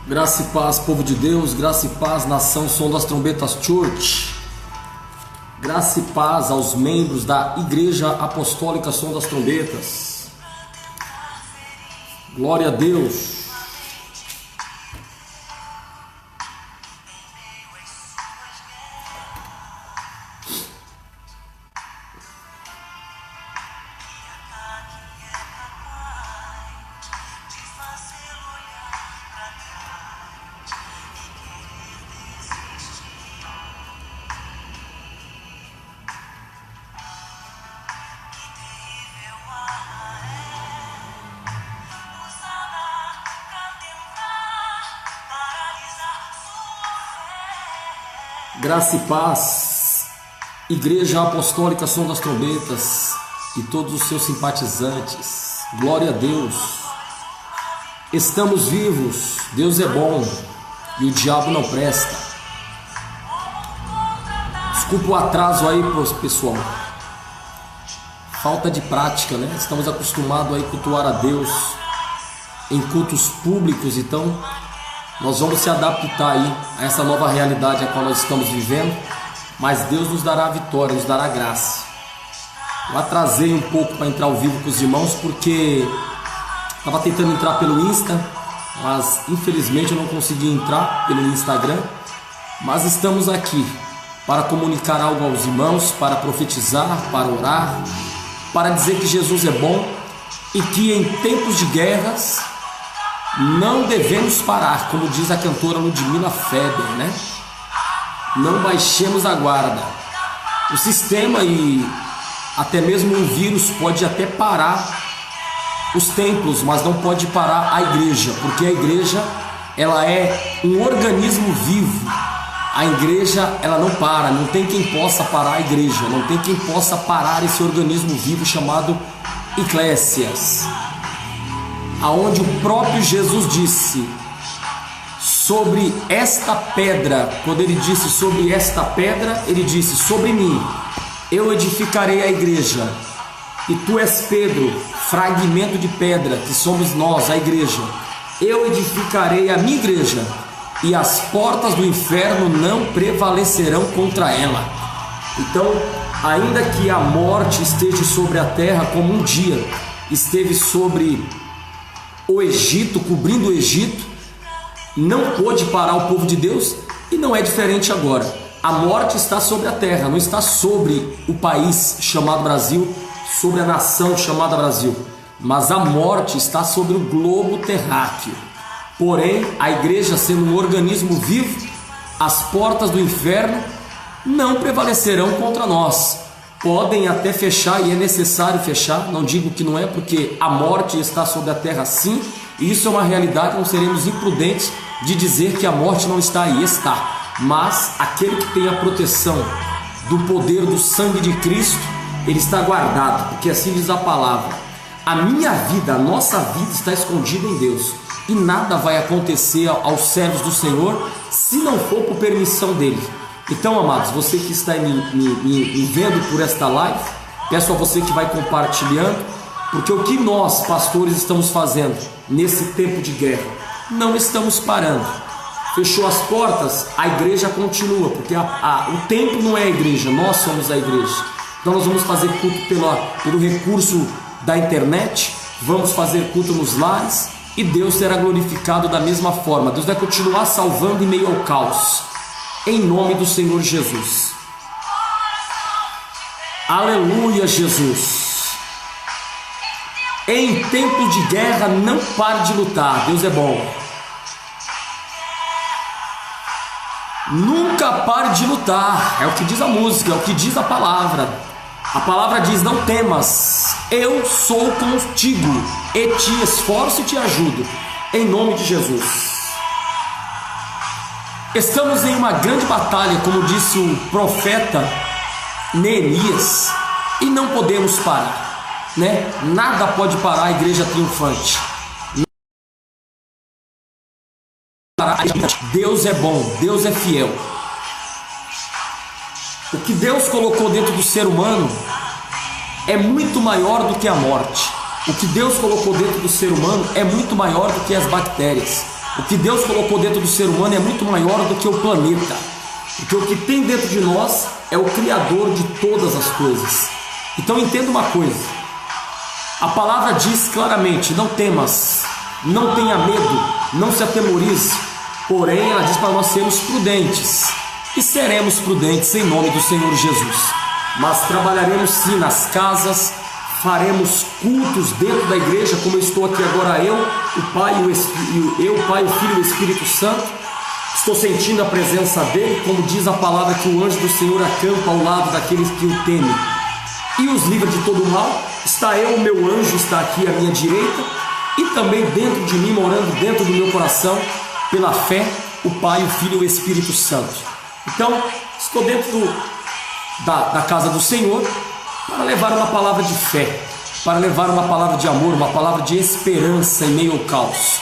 Graça e paz, povo de Deus, graça e paz, nação Som das Trombetas Church. Graça e paz aos membros da Igreja Apostólica Som das Trombetas. Glória a Deus. Graça e paz, Igreja Apostólica Som das Trombetas e todos os seus simpatizantes, glória a Deus. Estamos vivos, Deus é bom e o diabo não presta. Desculpa o atraso aí, pessoal, falta de prática, né? Estamos acostumados a cultuar a Deus em cultos públicos, então nós vamos se adaptar aí a essa nova realidade a qual nós estamos vivendo, mas Deus nos dará a vitória, nos dará a graça. Eu atrasei um pouco para entrar ao vivo com os irmãos porque estava tentando entrar pelo Insta, mas infelizmente eu não consegui entrar pelo Instagram. Mas estamos aqui para comunicar algo aos irmãos, para profetizar, para orar, para dizer que Jesus é bom e que em tempos de guerras não devemos parar, como diz a cantora Ludmila Feber, né? Não baixemos a guarda. O sistema e até mesmo um vírus pode até parar os templos, mas não pode parar a igreja, porque a igreja ela é um organismo vivo. A igreja ela não para, não tem quem possa parar a igreja, não tem quem possa parar esse organismo vivo chamado Eclésias, aonde o próprio Jesus disse sobre esta pedra. Quando ele disse sobre esta pedra, ele disse: sobre mim eu edificarei a igreja, e tu és Pedro, fragmento de pedra, que somos nós, a igreja. Eu edificarei a minha igreja, e as portas do inferno não prevalecerão contra ela. Então, ainda que a morte esteja sobre a terra, como um dia esteve sobre o Egito, cobrindo o Egito, não pôde parar o povo de Deus, e não é diferente agora. A morte está sobre a terra, não está sobre o país chamado Brasil, sobre a nação chamada Brasil, mas a morte está sobre o globo terráqueo. Porém, a igreja, sendo um organismo vivo, as portas do inferno não prevalecerão contra nós. Podem até fechar, e é necessário fechar, não digo que não é, porque a morte está sobre a terra sim, e isso é uma realidade, não seremos imprudentes de dizer que a morte não está aí, está. Mas aquele que tem a proteção do poder do sangue de Cristo, ele está guardado, porque assim diz a palavra: a minha vida, a nossa vida está escondida em Deus, e nada vai acontecer aos servos do Senhor se não for por permissão dele. Então, amados, você que está me vendo por esta live, peço a você que vai compartilhando, porque o que nós, pastores, estamos fazendo nesse tempo de guerra? Não estamos parando. Fechou as portas, a igreja continua, porque o templo não é a igreja, nós somos a igreja. Então nós vamos fazer culto pelo recurso da internet, vamos fazer culto nos lares, e Deus será glorificado da mesma forma. Deus vai continuar salvando em meio ao caos, em nome do Senhor Jesus. Aleluia, Jesus. Em tempo de guerra, não pare de lutar. Deus é bom. Nunca pare de lutar. É o que diz a música, é o que diz a palavra. A palavra diz: não temas, eu sou contigo, e te esforço e te ajudo, em nome de Jesus. Estamos em uma grande batalha, como disse o profeta Neemias, e não podemos parar, né? Nada pode parar a igreja triunfante. Deus é bom, Deus é fiel. O que Deus colocou dentro do ser humano é muito maior do que a morte. O que Deus colocou dentro do ser humano é muito maior do que as bactérias. O que Deus colocou dentro do ser humano é muito maior do que o planeta. Porque o que tem dentro de nós é o Criador de todas as coisas. Então entenda uma coisa. A palavra diz claramente: não temas, não tenha medo, não se atemorize. Porém, ela diz para nós sermos prudentes. E seremos prudentes em nome do Senhor Jesus. Mas trabalharemos sim nas casas, faremos cultos dentro da igreja, como eu estou aqui agora, eu, o Pai, o Filho e o Espírito Santo. Estou sentindo a presença dele, como diz a palavra, que o anjo do Senhor acampa ao lado daqueles que o temem e os livra de todo o mal. Está eu, o meu anjo está aqui à minha direita, e também dentro de mim, morando dentro do meu coração, pela fé, o Pai, o Filho e o Espírito Santo. Então, estou dentro da casa do Senhor para levar uma palavra de fé, para levar uma palavra de amor, uma palavra de esperança em meio ao caos.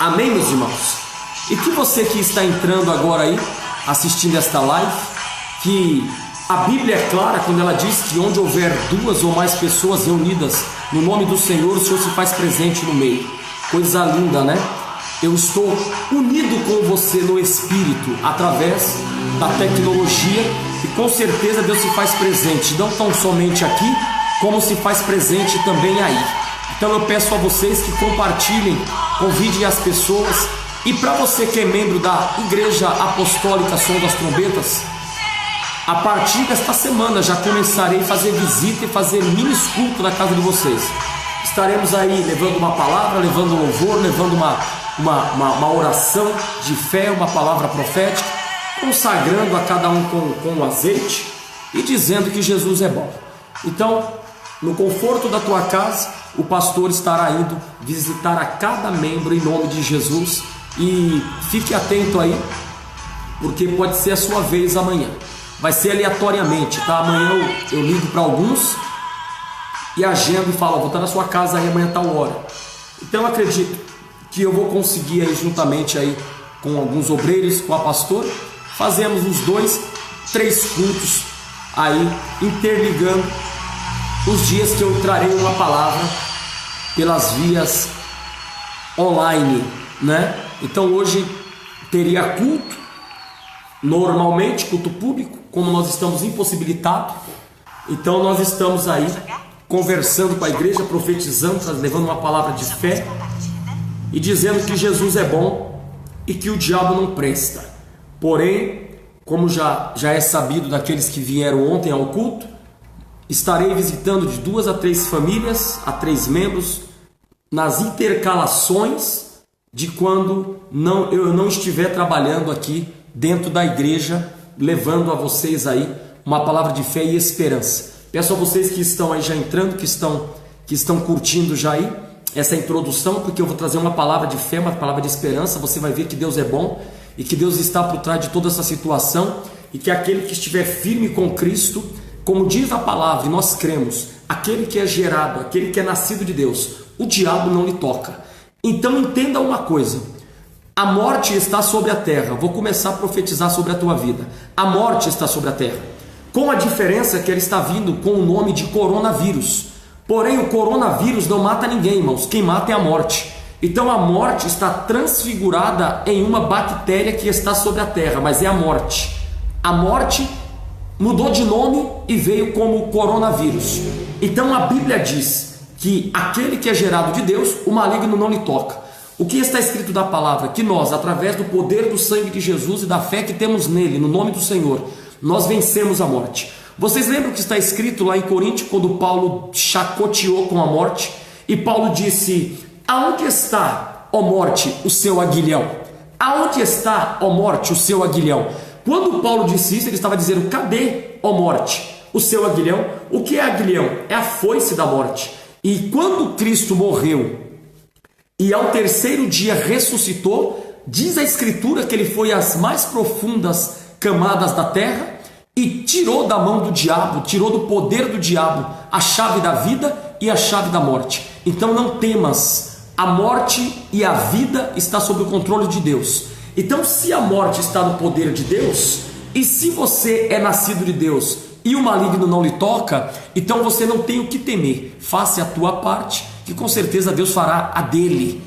Amém, meus irmãos? E que você que está entrando agora aí, assistindo esta live, que a Bíblia é clara quando ela diz que onde houver 2 ou mais pessoas reunidas no nome do Senhor, o Senhor se faz presente no meio. Coisa linda, né? Eu estou unido com você no Espírito, através da tecnologia, e com certeza Deus se faz presente, não tão somente aqui, como se faz presente também aí. Então eu peço a vocês que compartilhem, convidem as pessoas. E para você que é membro da Igreja Apostólica Som das Trombetas, a partir desta semana já começarei a fazer visita e fazer mini culto na casa de vocês. Estaremos aí levando uma palavra, levando louvor, levando uma oração de fé, uma palavra profética, consagrando a cada um com azeite e dizendo que Jesus é bom. Então, no conforto da tua casa, o pastor estará indo visitar a cada membro em nome de Jesus. E fique atento aí, porque pode ser a sua vez amanhã. Vai ser aleatoriamente, tá? Amanhã eu ligo para alguns e agendo e falo: vou estar na sua casa aí amanhã tal hora. Então eu acredito que eu vou conseguir aí, juntamente aí com alguns obreiros, com a pastora, fazemos uns 2, 3 cultos aí, interligando os dias que eu trarei uma palavra pelas vias online, né? Então hoje teria culto, normalmente culto público, como nós estamos impossibilitados. Então nós estamos aí conversando com a igreja, profetizando, levando uma palavra de fé e dizendo que Jesus é bom e que o diabo não presta. Porém, como já é sabido daqueles que vieram ontem ao culto, estarei visitando de 2 a 3 famílias, a 3 membros, nas intercalações de quando eu não estiver trabalhando aqui dentro da igreja, levando a vocês aí uma palavra de fé e esperança. Peço a vocês que estão aí já entrando, que estão curtindo já aí essa introdução, porque eu vou trazer uma palavra de fé, uma palavra de esperança. Você vai ver que Deus é bom e que Deus está por trás de toda essa situação, e que aquele que estiver firme com Cristo, como diz a palavra, e nós cremos, aquele que é gerado, aquele que é nascido de Deus, o diabo não lhe toca. Então entenda uma coisa: a morte está sobre a terra. Vou começar a profetizar sobre a tua vida. A morte está sobre a terra, com a diferença que ela está vindo com o nome de coronavírus. Porém, o coronavírus não mata ninguém, irmãos. Quem mata é a morte. Então a morte está transfigurada em uma bactéria que está sobre a terra, mas é a morte. A morte mudou de nome e veio como coronavírus. Então a Bíblia diz que aquele que é gerado de Deus, o maligno não lhe toca. O que está escrito da palavra? Que nós, através do poder do sangue de Jesus e da fé que temos nele, no nome do Senhor, nós vencemos a morte. Vocês lembram que está escrito lá em Coríntios, quando Paulo chacoteou com a morte, e Paulo disse: aonde está, ó morte, o seu aguilhão? Aonde está, ó morte, o seu aguilhão? Quando Paulo disse isso, ele estava dizendo: cadê, ó morte, o seu aguilhão? O que é aguilhão? É a foice da morte. E quando Cristo morreu e ao terceiro dia ressuscitou, diz a Escritura que ele foi às mais profundas camadas da terra e tirou da mão do diabo, tirou do poder do diabo a chave da vida e a chave da morte. Então não temas, a morte e a vida está sob o controle de Deus. Então, se a morte está no poder de Deus, e se você é nascido de Deus e o maligno não lhe toca, então você não tem o que temer. Faça a tua parte, que com certeza Deus fará a dele.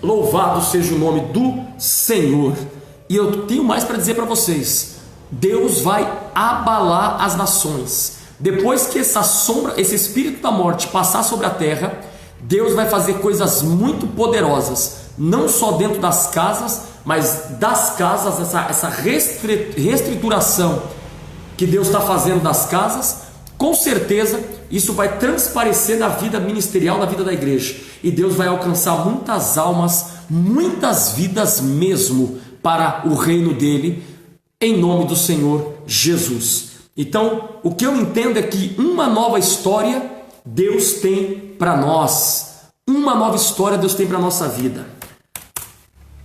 Louvado seja o nome do Senhor. E eu tenho mais para dizer para vocês. Deus vai abalar as nações. Depois que essa sombra, esse espírito da morte passar sobre a terra, Deus vai fazer coisas muito poderosas, não só dentro das casas, mas das casas, essa reestruturação que Deus está fazendo das casas, com certeza isso vai transparecer na vida ministerial, na vida da igreja, e Deus vai alcançar muitas almas, muitas vidas mesmo, para o reino dele, em nome do Senhor Jesus. Então, o que eu entendo é que uma nova história Deus tem para nós, uma nova história Deus tem para a nossa vida.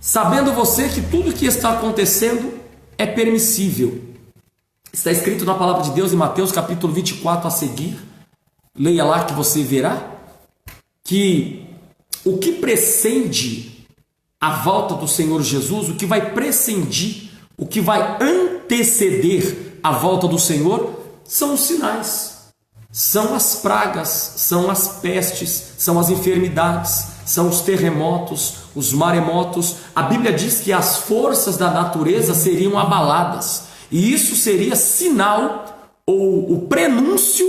Sabendo você que tudo que está acontecendo é permissível. Está escrito na palavra de Deus em Mateus capítulo 24 a seguir. Leia lá que você verá que o que precede a volta do Senhor Jesus, o que vai precedir, o que vai anteceder a volta do Senhor, são os sinais, são as pragas, são as pestes, são as enfermidades, são os terremotos, os maremotos. A Bíblia diz que as forças da natureza seriam abaladas, e isso seria sinal ou o prenúncio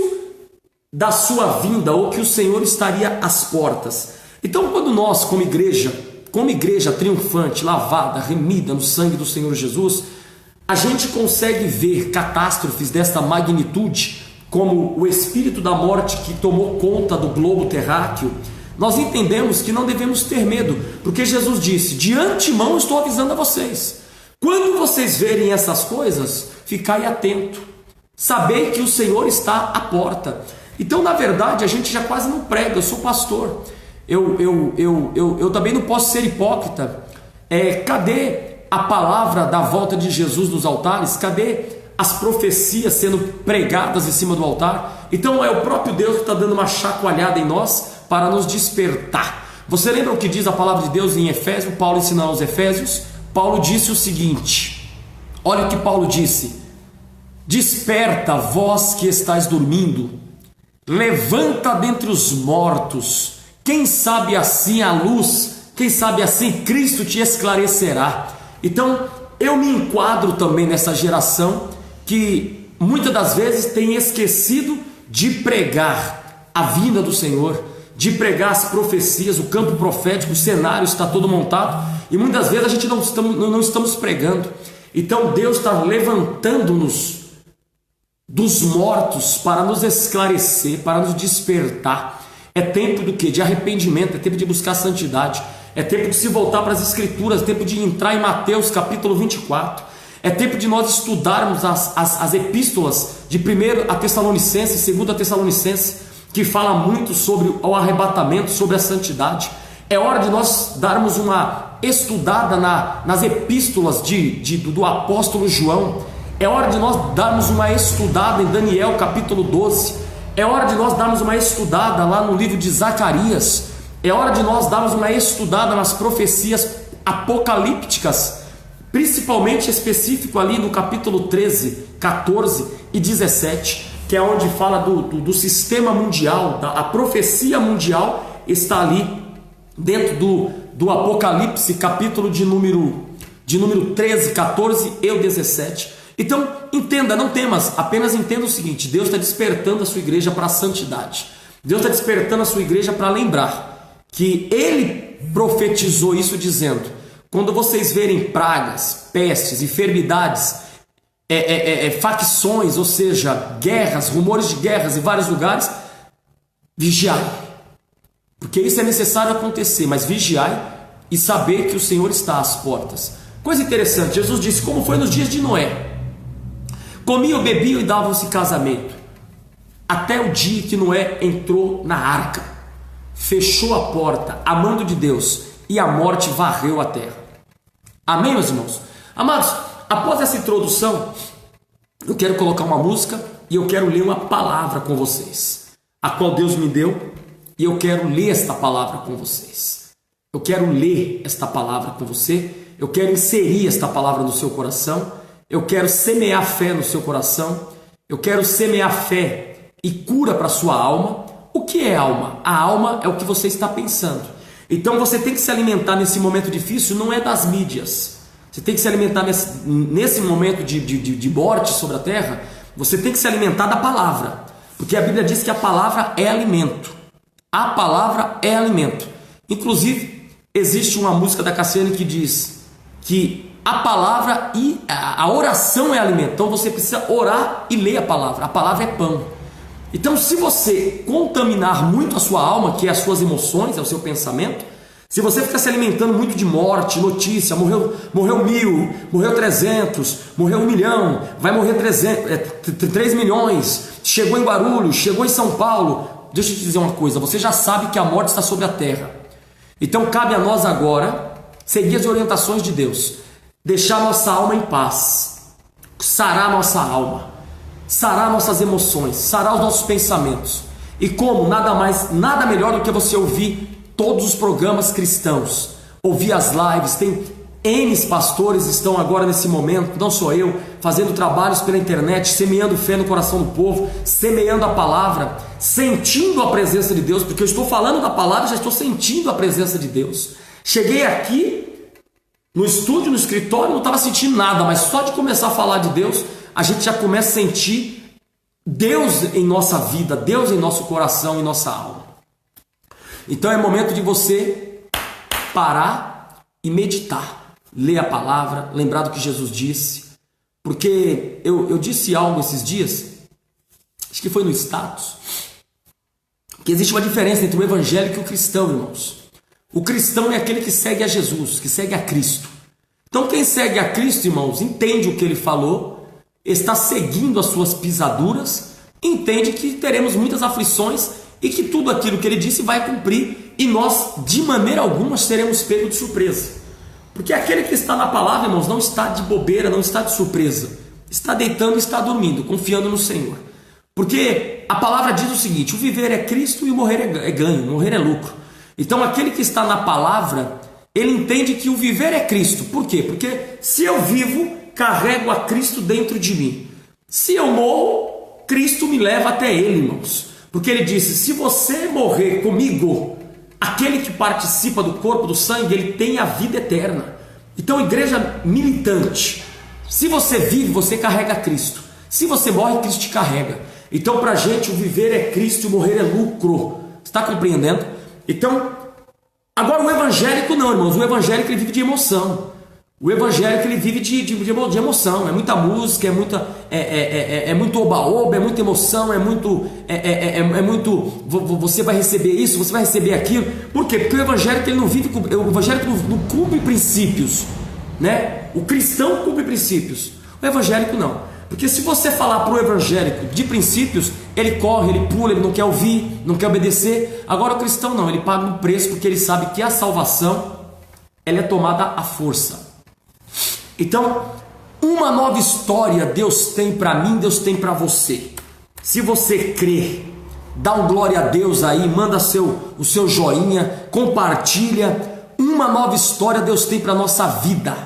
da sua vinda, ou que o Senhor estaria às portas. Então, quando nós, como igreja triunfante, lavada, remida no sangue do Senhor Jesus, a gente consegue ver catástrofes desta magnitude, como o espírito da morte que tomou conta do globo terráqueo. Nós entendemos que não devemos ter medo, porque Jesus disse: de antemão estou avisando a vocês. Quando vocês verem essas coisas, ficai atento, sabei que o Senhor está à porta. Então, na verdade, a gente já quase não prega. Eu sou pastor, eu também não posso ser hipócrita. Cadê a palavra da volta de Jesus nos altares? Cadê as profecias sendo pregadas em cima do altar? Então é o próprio Deus que está dando uma chacoalhada em nós para nos despertar. Você lembra o que diz a palavra de Deus em Efésios? Paulo ensinando aos Efésios, Paulo disse o seguinte, olha o que Paulo disse: desperta, vós que estáis dormindo, levanta dentre os mortos, quem sabe assim a luz, quem sabe assim Cristo te esclarecerá. Então eu me enquadro também nessa geração que muitas das vezes tem esquecido de pregar a vinda do Senhor, de pregar as profecias, o campo profético, o cenário está todo montado, e muitas vezes a gente não estamos pregando. Então Deus está levantando-nos dos mortos para nos esclarecer, para nos despertar. É tempo do quê? De arrependimento, é tempo de buscar santidade, é tempo de se voltar para as Escrituras, é tempo de entrar em Mateus capítulo 24, é tempo de nós estudarmos as epístolas de 1 a Tessalonicenses e 2 a Tessalonicenses, que fala muito sobre o arrebatamento, sobre a santidade. É hora de nós darmos uma estudada nas epístolas do apóstolo João. É hora de nós darmos uma estudada em Daniel capítulo 12. É hora de nós darmos uma estudada lá no livro de Zacarias. É hora de nós darmos uma estudada nas profecias apocalípticas, principalmente específico ali no capítulo 13, 14 e 17, que é onde fala do sistema mundial, a profecia mundial está ali dentro do Apocalipse, capítulo de número 13, 14 e 17. Então entenda, não temas, apenas entenda o seguinte: Deus está despertando a sua igreja para a santidade. Deus está despertando a sua igreja para lembrar que Ele profetizou isso dizendo: quando vocês verem pragas, pestes, enfermidades, facções, ou seja, guerras, rumores de guerras em vários lugares, vigiai, porque isso é necessário acontecer, mas vigiai e saber que o Senhor está às portas. Coisa interessante, Jesus disse como foi nos dias de Noé: comiam, bebiam e davam-se casamento, até o dia que Noé entrou na arca, fechou a porta, amando de Deus, e a morte varreu a terra. Amém, meus irmãos? Amados, após essa introdução, eu quero colocar uma música e eu quero ler uma palavra com vocês, a qual Deus me deu, e eu quero ler esta palavra com vocês. Eu quero ler esta palavra com você, eu quero inserir esta palavra no seu coração, eu quero semear fé no seu coração, eu quero semear fé e cura para a sua alma. O que é alma? A alma é o que você está pensando. Então você tem que se alimentar nesse momento difícil, não é das mídias. Você tem que se alimentar nesse momento de morte sobre a terra, você tem que se alimentar da palavra. Porque a Bíblia diz que a palavra é alimento. A palavra é alimento. Inclusive, existe uma música da Cassiane que diz que a palavra e a oração é alimento. Então você precisa orar e ler a palavra. A palavra é pão. Então, se você contaminar muito a sua alma, que é as suas emoções, é o seu pensamento, se você ficar se alimentando muito de morte, notícia, morreu 1000, morreu 300, morreu 1 milhão, vai morrer 3 milhões, chegou em Guarulhos, chegou em São Paulo, deixa eu te dizer uma coisa, você já sabe que a morte está sobre a terra. Então cabe a nós agora seguir as orientações de Deus, deixar nossa alma em paz, sarar nossa alma, sarar nossas emoções, sarar os nossos pensamentos. E como? Nada melhor do que você ouvir todos os programas cristãos, ouvir as lives. Tem N pastores estão agora nesse momento, não sou eu, fazendo trabalhos pela internet, semeando fé no coração do povo, semeando a palavra, sentindo a presença de Deus, porque eu estou falando da palavra, já estou sentindo a presença de Deus. Cheguei aqui no estúdio, no escritório, não estava sentindo nada, mas só de começar a falar de Deus, a gente já começa a sentir Deus em nossa vida, Deus em nosso coração, em nossa alma. Então é momento de você parar e meditar, ler a palavra, lembrar do que Jesus disse, porque eu disse algo esses dias, acho que foi no status, que existe uma diferença entre o evangélico e o cristão, irmãos. O cristão é aquele que segue a Jesus, que segue a Cristo. Então quem segue a Cristo, irmãos, entende o que ele falou, está seguindo as suas pisaduras, entende que teremos muitas aflições e que tudo aquilo que ele disse vai cumprir, e nós de maneira alguma seremos pegos de surpresa. Porque aquele que está na palavra, irmãos, não está de bobeira, não está de surpresa, está deitando e está dormindo, confiando no Senhor. Porque a palavra diz o seguinte: o viver é Cristo e o morrer é ganho, morrer é lucro. Então aquele que está na palavra, ele entende que o viver é Cristo. Por quê? Porque se eu vivo, carrego a Cristo dentro de mim. Se eu morro, Cristo me leva até Ele, irmãos. Porque Ele disse: se você morrer comigo, aquele que participa do corpo, do sangue, ele tem a vida eterna. Então, igreja militante, se você vive, você carrega Cristo. Se você morre, Cristo te carrega. Então, para a gente, o viver é Cristo e o morrer é lucro. Está compreendendo? Então, agora o evangélico não, irmãos. O evangélico ele vive de emoção. O evangélico ele vive de emoção. É muita música, é muito oba-oba, é muita emoção, é muito. Você vai receber isso, você vai receber aquilo. Por quê? Porque o evangélico ele não vive, o evangélico não cumpre princípios, né? O cristão cumpre princípios. O evangélico não. Porque se você falar para o evangélico de princípios, ele corre, ele pula, ele não quer ouvir, não quer obedecer. Agora o cristão não, ele paga um preço, porque ele sabe que a salvação ela é tomada à força. Então, uma nova história Deus tem para mim, Deus tem para você. Se você crê, dá um glória a Deus aí, manda o seu joinha, compartilha. Uma nova história Deus tem para a nossa vida.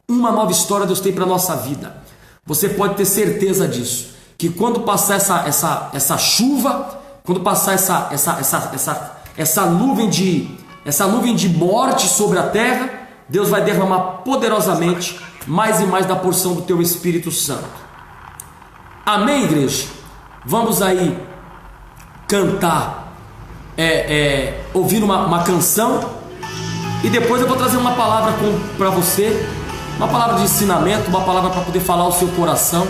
Uma nova história Deus tem para a nossa vida. Você pode ter certeza disso, que quando passar essa chuva, quando passar essa nuvem de morte sobre a terra, Deus vai derramar poderosamente mais e mais da porção do teu Espírito Santo. Amém, igreja? Vamos aí cantar, ouvir uma canção, e depois eu vou trazer uma palavra para você, uma palavra de ensinamento, uma palavra para poder falar ao seu coração,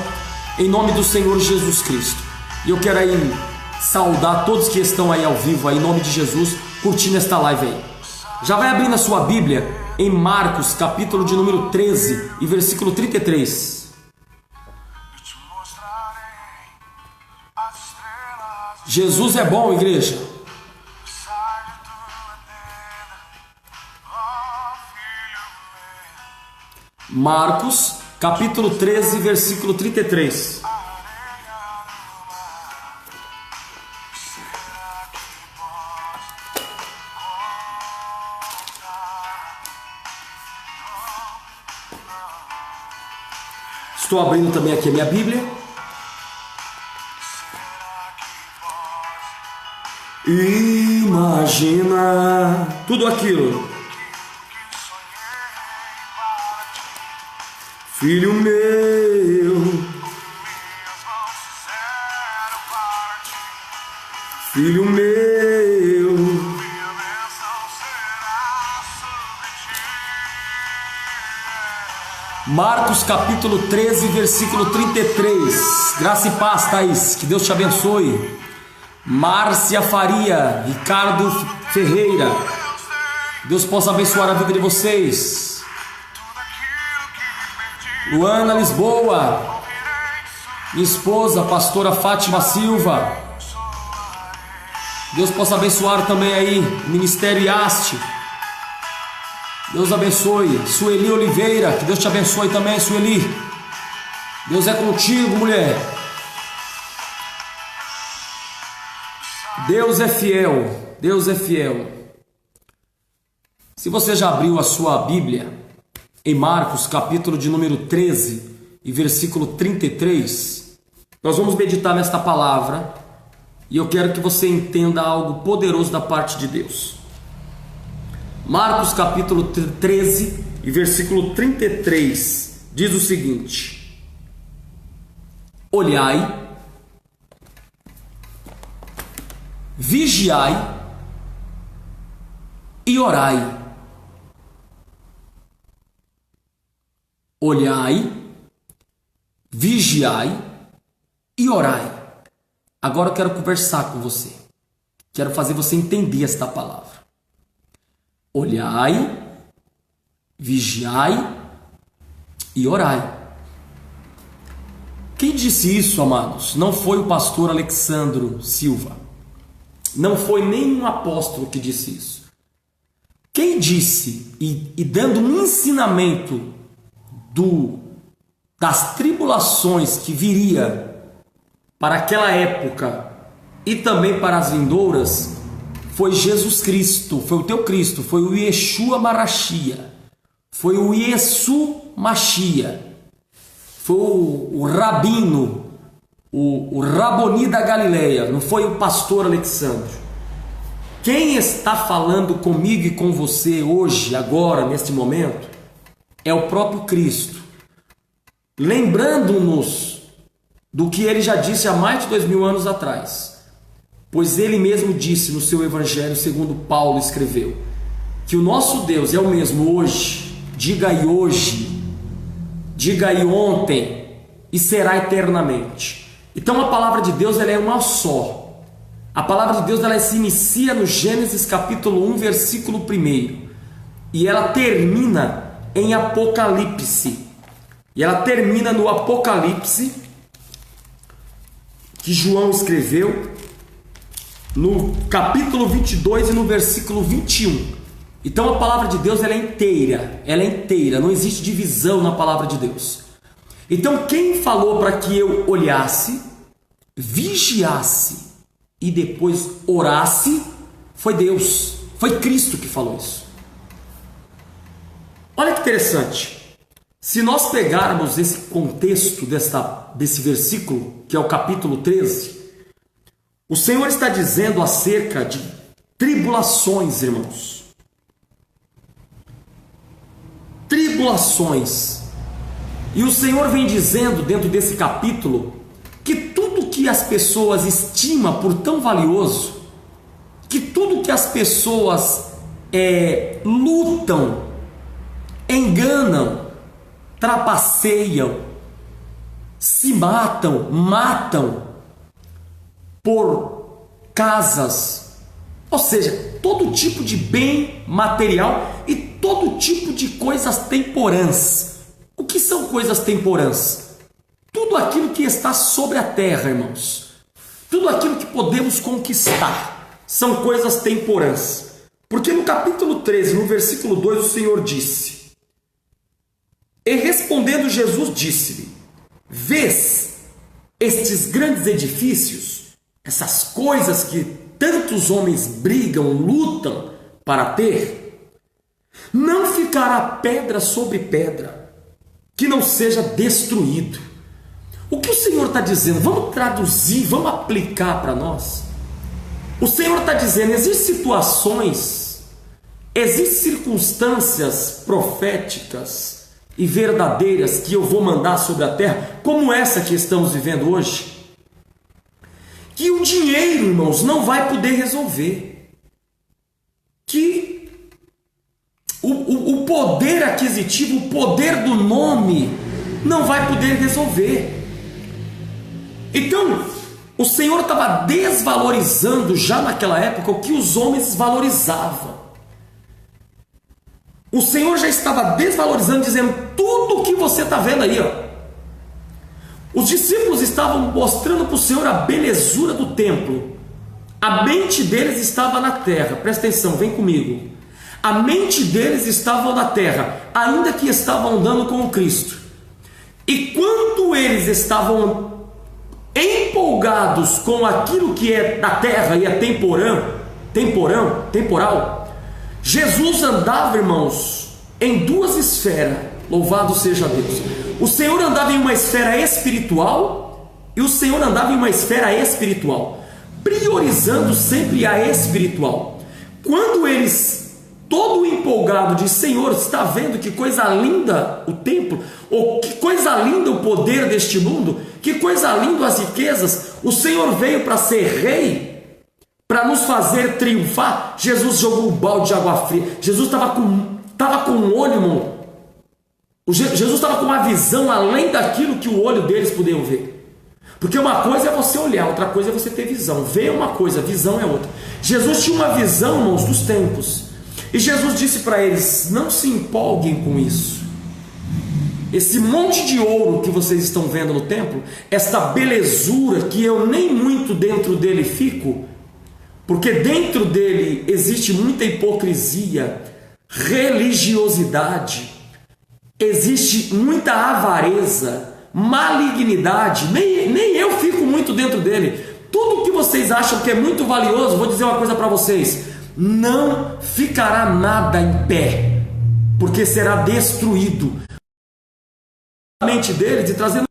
em nome do Senhor Jesus Cristo. E eu quero aí saudar todos que estão aí ao vivo, aí, em nome de Jesus, curtindo esta live aí. Já vai abrindo a sua Bíblia em Marcos, capítulo de número 13 e versículo 33. Jesus é bom, igreja. Marcos, capítulo 13, versículo 33. Estou abrindo também aqui a minha Bíblia. Imagina tudo aquilo, filho meu, filho meu. Marcos capítulo 13, versículo 33. Graça e paz, Thaís, que Deus te abençoe. Márcia Faria, Ricardo Ferreira, Deus possa abençoar a vida de vocês. Luana Lisboa, minha esposa, pastora Fátima Silva, Deus possa abençoar também aí o Ministério IASTE. Deus abençoe. Sueli Oliveira, que Deus te abençoe também, Sueli. Deus é contigo, mulher. Deus é fiel, Deus é fiel. Se você já abriu a sua Bíblia em Marcos, capítulo de número 13 e versículo 33, nós vamos meditar nesta palavra e eu quero que você entenda algo poderoso da parte de Deus. Marcos, capítulo 13 e versículo 33 diz o seguinte: olhai, vigiai e orai. Olhai, vigiai e orai. Agora eu quero conversar com você. Quero fazer você entender esta palavra. Olhai, vigiai e orai. Quem disse isso, amados? Não foi o pastor Alexandro Silva. Não foi nenhum apóstolo que disse isso. Quem disse e dando um ensinamento das tribulações que viria para aquela época e também para as vindouras, foi Jesus Cristo, foi o teu Cristo, foi o Yeshua Marashia, foi o Yesu Machia, foi o Rabino, o Raboni da Galileia, não foi o pastor Alexandre. Quem está falando comigo e com você hoje, agora, neste momento, é o próprio Cristo, lembrando-nos do que ele já disse há mais de 2000 anos atrás, pois ele mesmo disse no seu evangelho, segundo Paulo escreveu, que o nosso Deus é o mesmo hoje, diga aí hoje, diga aí ontem, e será eternamente. Então a palavra de Deus ela é uma só. A palavra de Deus ela se inicia no Gênesis capítulo 1, versículo 1, e ela termina em Apocalipse. E ela termina no Apocalipse, que João escreveu, no capítulo 22 e no versículo 21. Então a palavra de Deus ela é inteira, não existe divisão na palavra de Deus. Então quem falou para que eu olhasse, vigiasse e depois orasse, foi Deus, foi Cristo que falou isso. Olha que interessante, se nós pegarmos esse contexto desse versículo, que é o capítulo 13, o Senhor está dizendo acerca de tribulações, irmãos. Tribulações. E o Senhor vem dizendo dentro desse capítulo que tudo que as pessoas estimam por tão valioso, que tudo que as pessoas lutam, enganam, trapaceiam, se matam por casas, ou seja, todo tipo de bem material e todo tipo de coisas temporãs. O que são coisas temporãs? Tudo aquilo que está sobre a terra, irmãos. Tudo aquilo que podemos conquistar são coisas temporãs. Porque no capítulo 13, no versículo 2, o Senhor disse: e respondendo Jesus disse-lhe: vês estes grandes edifícios, essas coisas que tantos homens brigam, lutam para ter? Não ficará pedra sobre pedra que não seja destruído. O que o Senhor está dizendo? Vamos traduzir, vamos aplicar para nós. O Senhor está dizendo: existem situações, existem circunstâncias proféticas e verdadeiras que eu vou mandar sobre a terra, como essa que estamos vivendo hoje, que o dinheiro, irmãos, não vai poder resolver, que o poder aquisitivo, o poder do nome, não vai poder resolver. Então, o Senhor estava desvalorizando já naquela época o que os homens valorizavam. O Senhor já estava desvalorizando, dizendo: tudo que você está vendo aí, ó. Os discípulos estavam mostrando para o Senhor a belezura do templo. A mente deles estava na terra. Presta atenção, vem comigo. A mente deles estava na terra, ainda que estavam andando com o Cristo. E quando eles estavam empolgados com aquilo que é da terra e é temporal, Jesus andava, irmãos, em duas esferas. Louvado seja Deus. O Senhor andava em uma esfera espiritual e o Senhor andava em uma esfera espiritual, priorizando sempre a espiritual. Quando eles, todo empolgado, diz: Senhor, está vendo que coisa linda o templo? Ou que coisa linda o poder deste mundo? Que coisa linda as riquezas? O Senhor veio para ser rei, para nos fazer triunfar. Jesus jogou um balde de água fria. Jesus estava com um olho, irmão. Jesus estava com uma visão além daquilo que o olho deles podiam ver. Porque uma coisa é você olhar, outra coisa é você ter visão. Ver é uma coisa, visão é outra. Jesus tinha uma visão, irmãos, dos tempos. E Jesus disse para eles: não se empolguem com isso. Esse monte de ouro que vocês estão vendo no templo, esta belezura que eu nem muito dentro dele fico, porque dentro dele existe muita hipocrisia, religiosidade, existe muita avareza, malignidade. Nem eu fico muito dentro dele. Tudo que vocês acham que é muito valioso, vou dizer uma coisa para vocês: não ficará nada em pé, porque será destruído. A mente deles e trazendo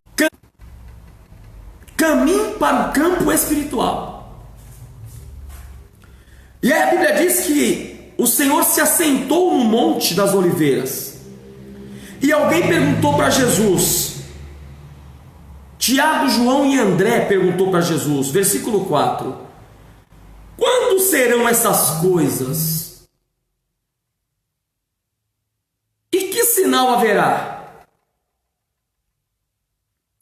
caminho para o campo espiritual. E aí a Bíblia diz que o Senhor se assentou no Monte das Oliveiras. E alguém perguntou para Jesus, Tiago, João e André perguntou para Jesus, versículo 4: quando serão essas coisas? E que sinal haverá?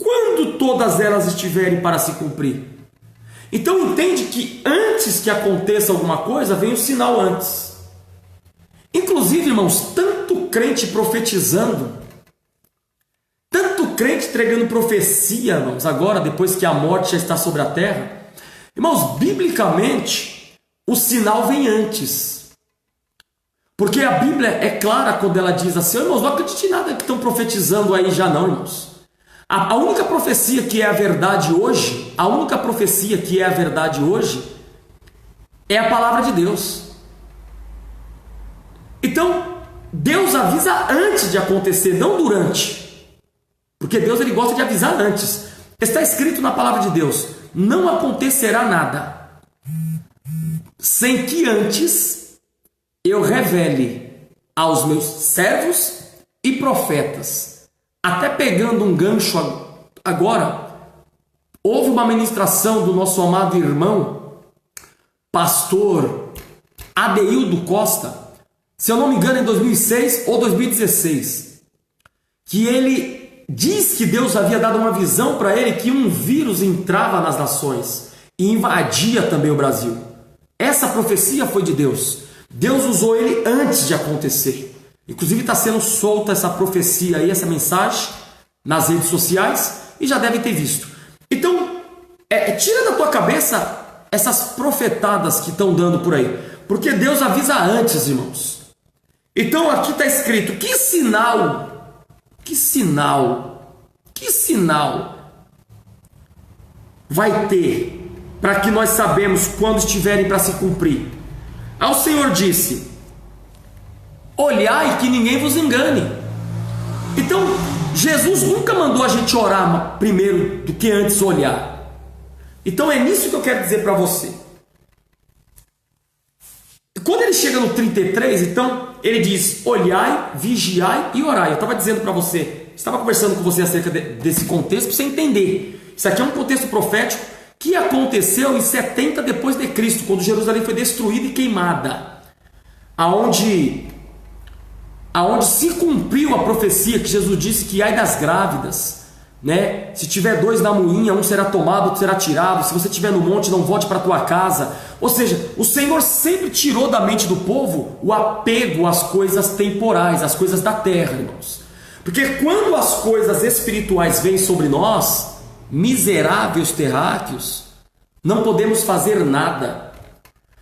Quando todas elas estiverem para se cumprir? Então entende que antes que aconteça alguma coisa, vem o sinal antes. Inclusive, irmãos, tanto crente profetizando, tanto crente entregando profecia, irmãos, agora depois que a morte já está sobre a terra. Irmãos, biblicamente, o sinal vem antes. Porque a Bíblia é clara quando ela diz assim: irmãos, não acredite em nada que estão profetizando aí já não, irmãos. A única profecia que é a verdade hoje, é a palavra de Deus. Então, Deus avisa antes de acontecer, não durante. Porque Deus, ele gosta de avisar antes. Está escrito na palavra de Deus: não acontecerá nada sem que antes eu revele aos meus servos e profetas. Até pegando um gancho agora, houve uma ministração do nosso amado irmão, pastor Adeildo Costa, se eu não me engano em 2006 ou 2016, que ele diz que Deus havia dado uma visão para ele que um vírus entrava nas nações e invadia também o Brasil. Essa profecia foi de Deus. Deus usou ele antes de acontecer. Inclusive está sendo solta essa profecia aí, essa mensagem nas redes sociais, e já deve ter visto. Então, tira da tua cabeça essas profetadas que estão dando por aí, porque Deus avisa antes, irmãos. Então aqui está escrito: que sinal vai ter para que nós sabemos quando estiverem para se cumprir? Aí o Senhor disse: olhai que ninguém vos engane. Então, Jesus nunca mandou a gente orar primeiro do que antes olhar. Então é nisso que eu quero dizer para você. quando ele chega no 33, então ele diz: olhai, vigiai e orai. Eu estava dizendo para você, estava conversando com você acerca desse contexto para você entender. Isso aqui é um contexto profético que aconteceu em 70 depois de Cristo, quando Jerusalém foi destruída e queimada, aonde se cumpriu a profecia que Jesus disse que ai das grávidas, né? Se tiver 2 na moinha, um será tomado, outro será tirado. Se você estiver no monte, não volte para a tua casa. Ou seja, o Senhor sempre tirou da mente do povo o apego às coisas temporais, às coisas da terra, irmãos. Porque quando as coisas espirituais vêm sobre nós, miseráveis terráqueos, não podemos fazer nada.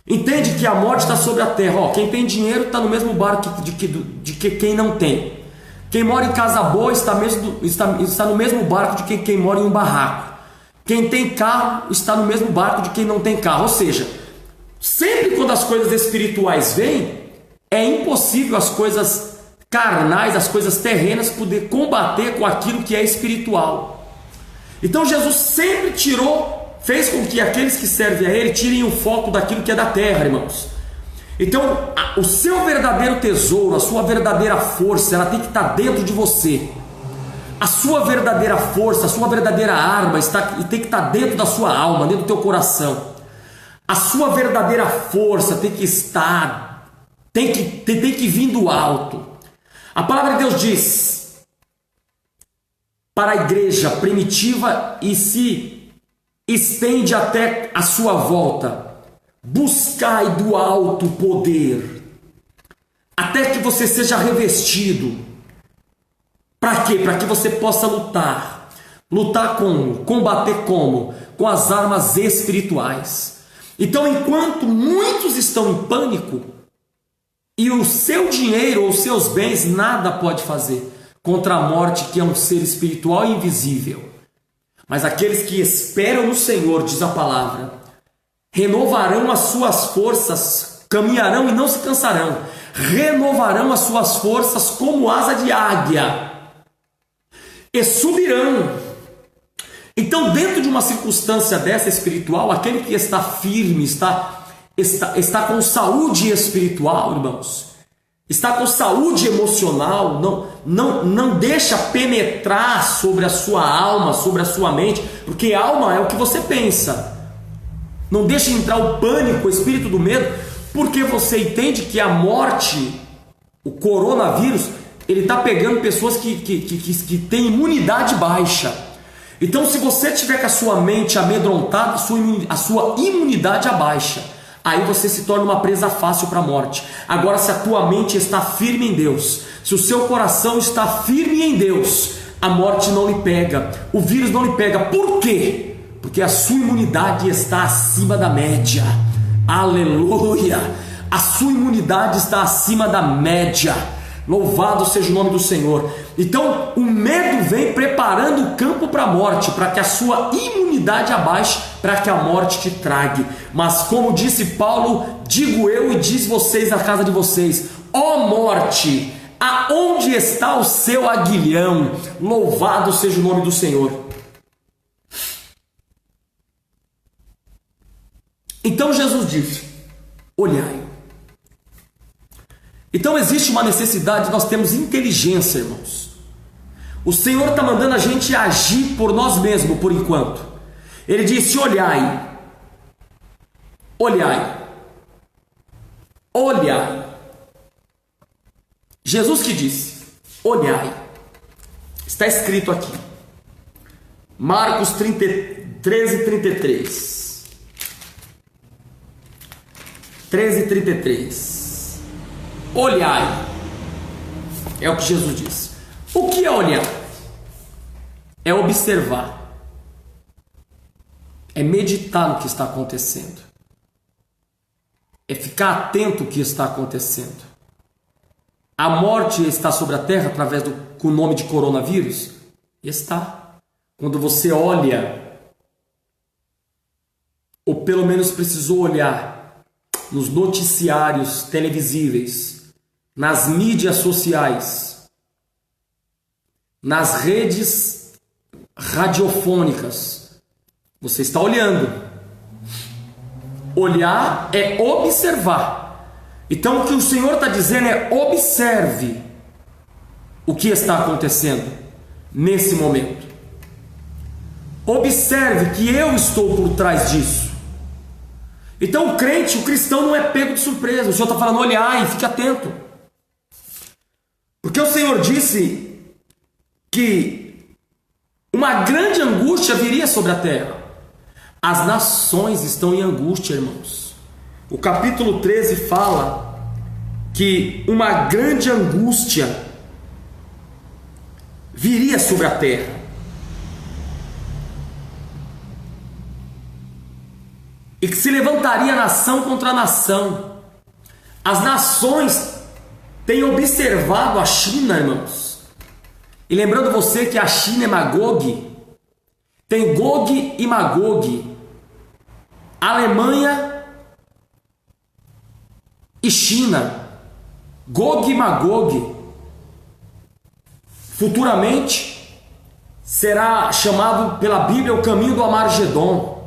Entende que a morte está sobre a terra. Ó, quem tem dinheiro está no mesmo barco de que quem não tem. Quem mora em casa boa está no mesmo barco de quem mora em um barraco. Quem tem carro está no mesmo barco de quem não tem carro. Ou seja, sempre quando as coisas espirituais vêm, é impossível as coisas carnais, as coisas terrenas poder combater com aquilo que é espiritual. Então Jesus sempre fez com que aqueles que servem a Ele tirem o foco daquilo que é da terra, irmãos. Então, o seu verdadeiro tesouro, a sua verdadeira força, ela tem que estar dentro de você. A sua verdadeira força, a sua verdadeira arma tem que estar dentro da sua alma, dentro do teu coração. A sua verdadeira força tem que vir do alto. A palavra de Deus diz para a igreja primitiva e se estende até a sua volta: buscai do alto poder, até que você seja revestido. Para quê? Para que você possa lutar. Lutar como? Combater como? Com as armas espirituais. Então, enquanto muitos estão em pânico, e o seu dinheiro ou os seus bens nada pode fazer contra a morte, que é um ser espiritual e invisível. Mas aqueles que esperam no Senhor, diz a palavra, renovarão as suas forças, caminharão e não se cansarão, renovarão as suas forças como asa de águia, e subirão. Então, dentro de uma circunstância dessa espiritual, aquele que está firme, está com saúde espiritual, irmãos, está com saúde emocional, não deixa penetrar sobre a sua alma, sobre a sua mente, porque alma é o que você pensa. Não deixa entrar o pânico, o espírito do medo, porque você entende que a morte, o coronavírus, ele está pegando pessoas que têm imunidade baixa. Então, se você tiver com a sua mente amedrontada, a sua imunidade abaixa, aí você se torna uma presa fácil para a morte. Agora, se a tua mente está firme em Deus, se o seu coração está firme em Deus, a morte não lhe pega, o vírus não lhe pega. Por quê? Porque a sua imunidade está acima da média. Aleluia! A sua imunidade está acima da média. Louvado seja o nome do Senhor. Então, o medo vem preparando o campo para a morte, para que a sua imunidade abaixe, para que a morte te trague. Mas como disse Paulo, digo eu e diz vocês na casa de vocês: ó morte, aonde está o seu aguilhão? Louvado seja o nome do Senhor. Então Jesus disse: olhai. Então existe uma necessidade, nós temos inteligência, irmãos. O Senhor está mandando a gente agir por nós mesmos por enquanto. Ele disse: olhai, olhai, olhai. Jesus que disse: olhai. Está escrito aqui, Marcos 13, 33. 13, 33. Olhai, é o que Jesus disse. O que é olhar? É observar, é meditar no que está acontecendo, é ficar atento ao que está acontecendo. A morte está sobre a terra através com o nome de coronavírus? Está. Quando você olha, ou pelo menos precisou olhar, nos noticiários televisíveis, nas mídias sociais, nas redes radiofônicas, você está olhando. Olhar é observar. Então o que o Senhor está dizendo é: observe o que está acontecendo nesse momento. Observe que eu estou por trás disso. Então o crente, o cristão não é pego de surpresa. O Senhor está falando: olhai, fique atento. Porque o Senhor disse que uma grande angústia viria sobre a terra. As nações estão em angústia, irmãos. O capítulo 13 fala que uma grande angústia viria sobre a terra. E que se levantaria nação contra nação. As nações têm observado a China, irmãos. E lembrando você que a China é Magog. Tem Gog e Magog. Alemanha e China. Gog e Magog. Futuramente será chamado pela Bíblia o caminho do Armagedon.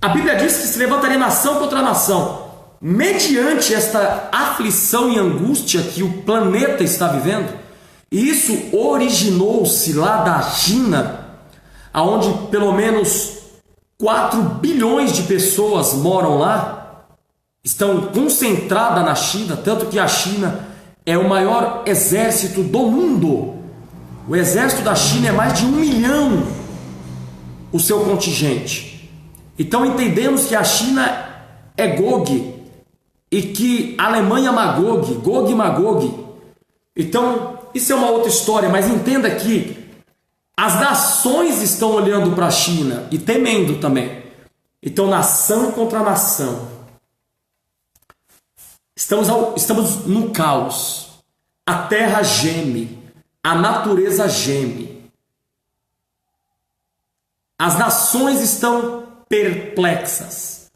A Bíblia diz que se levantaria nação contra nação. Mediante esta aflição e angústia que o planeta está vivendo, e isso originou-se lá da China, onde pelo menos 4 bilhões de pessoas moram lá, estão concentradas na China, tanto que a China é o maior exército do mundo. O exército da China é mais de 1 milhão, o seu contingente. Então entendemos que a China é Gog e que a Alemanha é Magog, Gog e Magog. Então isso é uma outra história, mas entenda que as nações estão olhando para a China e temendo também. Então nação contra nação. Estamos no caos. A terra geme, a natureza geme. As nações estão perplexas.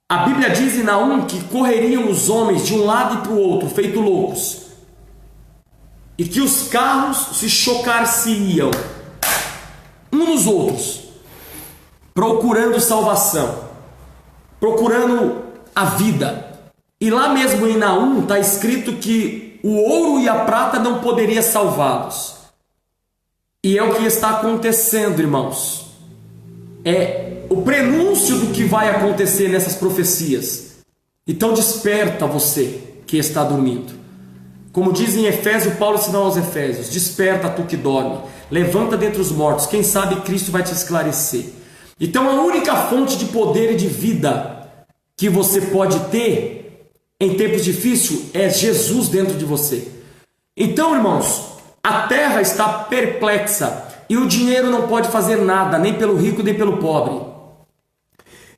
A Bíblia diz em Naum que correriam os homens de um lado e para o outro, feito loucos, e que os carros se chocar-se-iam uns nos outros, procurando salvação, procurando a vida. E lá mesmo em Naum está escrito que o ouro e a prata não poderia salvá-los. E é o que está acontecendo, irmãos. É o prenúncio do que vai acontecer nessas profecias. Então desperta você que está dormindo. Como diz em Efésios, Paulo ensinou aos Efésios: desperta tu que dorme, levanta dentre os mortos, quem sabe Cristo vai te esclarecer. Então a única fonte de poder e de vida que você pode ter em tempos difíceis é Jesus dentro de você. Então, irmãos, a terra está perplexa e o dinheiro não pode fazer nada, nem pelo rico nem pelo pobre.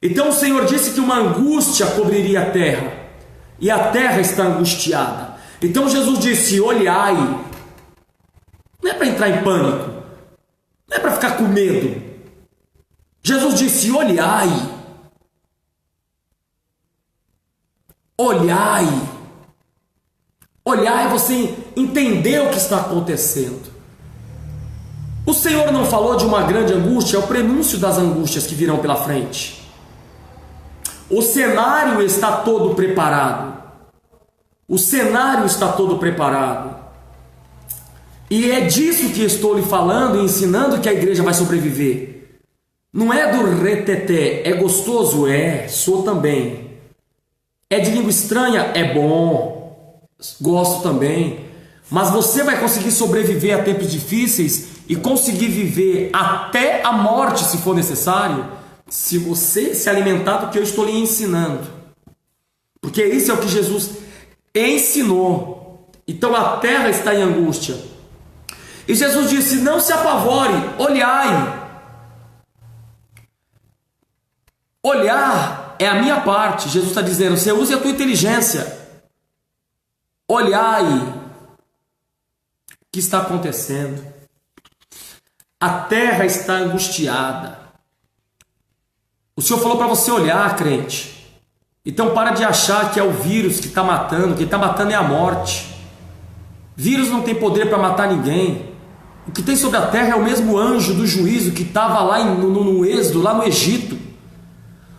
Então o Senhor disse que uma angústia cobriria a terra, e a terra está angustiada. Então Jesus disse: olhai. Não é para entrar em pânico, não é para ficar com medo. Jesus disse: olhai. Olhai. Olhai, você entendeu o que está acontecendo. O Senhor não falou de uma grande angústia, é o prenúncio das angústias que virão pela frente. O cenário está todo preparado. O cenário está todo preparado. E é disso que estou lhe falando e ensinando que a igreja vai sobreviver. Não é do reteté, é gostoso? É, sou também. É de língua estranha? É bom, gosto também. Mas você vai conseguir sobreviver a tempos difíceis e conseguir viver até a morte, se for necessário, se você se alimentar do que eu estou lhe ensinando. Porque isso é o que Jesus ensinou. Então a terra está em angústia. E Jesus disse: não se apavore, olhai. Olhar é a minha parte. Jesus está dizendo: você use a tua inteligência. Olhai o que está acontecendo. A terra está angustiada. O Senhor falou para você olhar, crente. Então para de achar que é o vírus que está matando. Quem está matando é a morte. Vírus não tem poder para matar ninguém. O que tem sobre a terra é o mesmo anjo do juízo que estava lá no Êxodo, lá no Egito.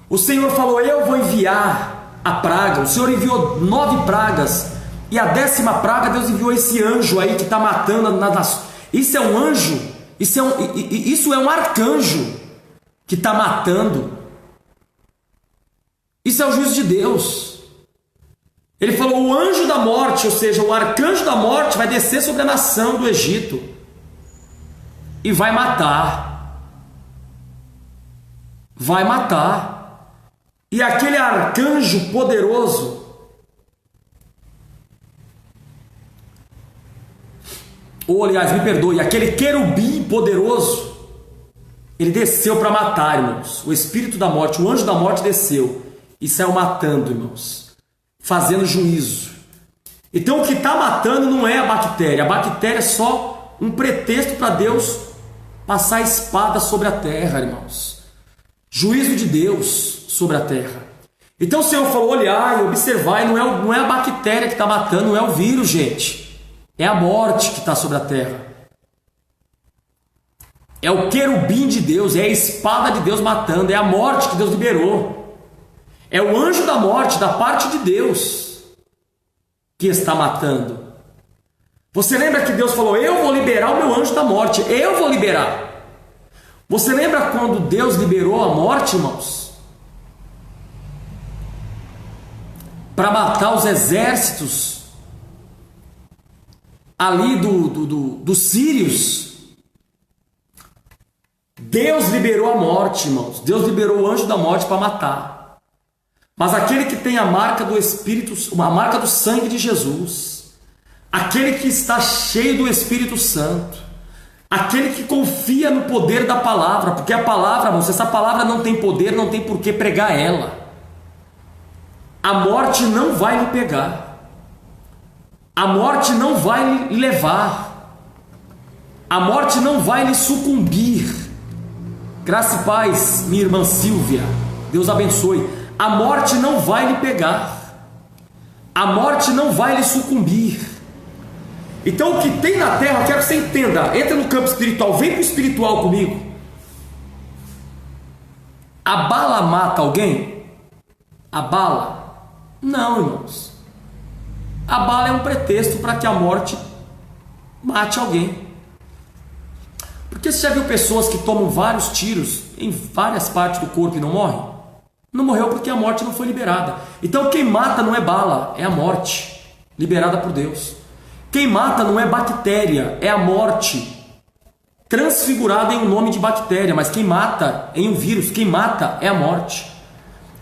O Senhor falou: eu vou enviar a praga. O Senhor enviou 9 pragas. E a 10ª praga, Deus enviou esse anjo aí que está matando nas nações. Isso é um anjo? Isso é um arcanjo que está matando. Isso é o juízo de Deus. Ele falou: o anjo da morte, ou seja, o arcanjo da morte vai descer sobre a nação do Egito e vai matar. Vai matar. E aquele arcanjo poderoso, ou aliás, me perdoe, aquele querubim poderoso, ele desceu para matar, irmãos. O espírito da morte, o anjo da morte desceu e saiu matando, irmãos, fazendo juízo. Então o que está matando não é a bactéria é só um pretexto para Deus passar a espada sobre a terra, irmãos. Juízo de Deus sobre a terra. Então o Senhor falou: olhai, observai, não é a bactéria que está matando, não é o vírus, gente. É a morte que está sobre a terra. É o querubim de Deus, é a espada de Deus matando, é a morte que Deus liberou. É o anjo da morte, da parte de Deus, que está matando. Você lembra que Deus falou: eu vou liberar o meu anjo da morte, eu vou liberar. Você lembra quando Deus liberou a morte, irmãos? Para matar os exércitos ali dos sírios. Deus liberou a morte, irmãos. Deus liberou o anjo da morte para matar. Mas aquele que tem a marca do Espírito, a marca do sangue de Jesus, aquele que está cheio do Espírito Santo, aquele que confia no poder da palavra, porque a palavra, irmãos, se essa palavra não tem poder, não tem por que pregar ela. A morte não vai lhe pegar. A morte não vai lhe levar. A morte não vai lhe sucumbir. Graça e paz, minha irmã Silvia. Deus abençoe. A morte não vai lhe pegar. A morte não vai lhe sucumbir. Então o que tem na terra, eu quero que você entenda. Entra no campo espiritual, vem para o espiritual comigo. A bala mata alguém? A bala? Não, irmãos. A bala é um pretexto para que a morte mate alguém. Porque você já viu pessoas que tomam vários tiros em várias partes do corpo e não morrem? Não morreu porque a morte não foi liberada. Então quem mata não é bala, é a morte liberada por Deus. Quem mata não é bactéria, é a morte transfigurada em um nome de bactéria. Mas quem mata em um vírus, quem mata é a morte.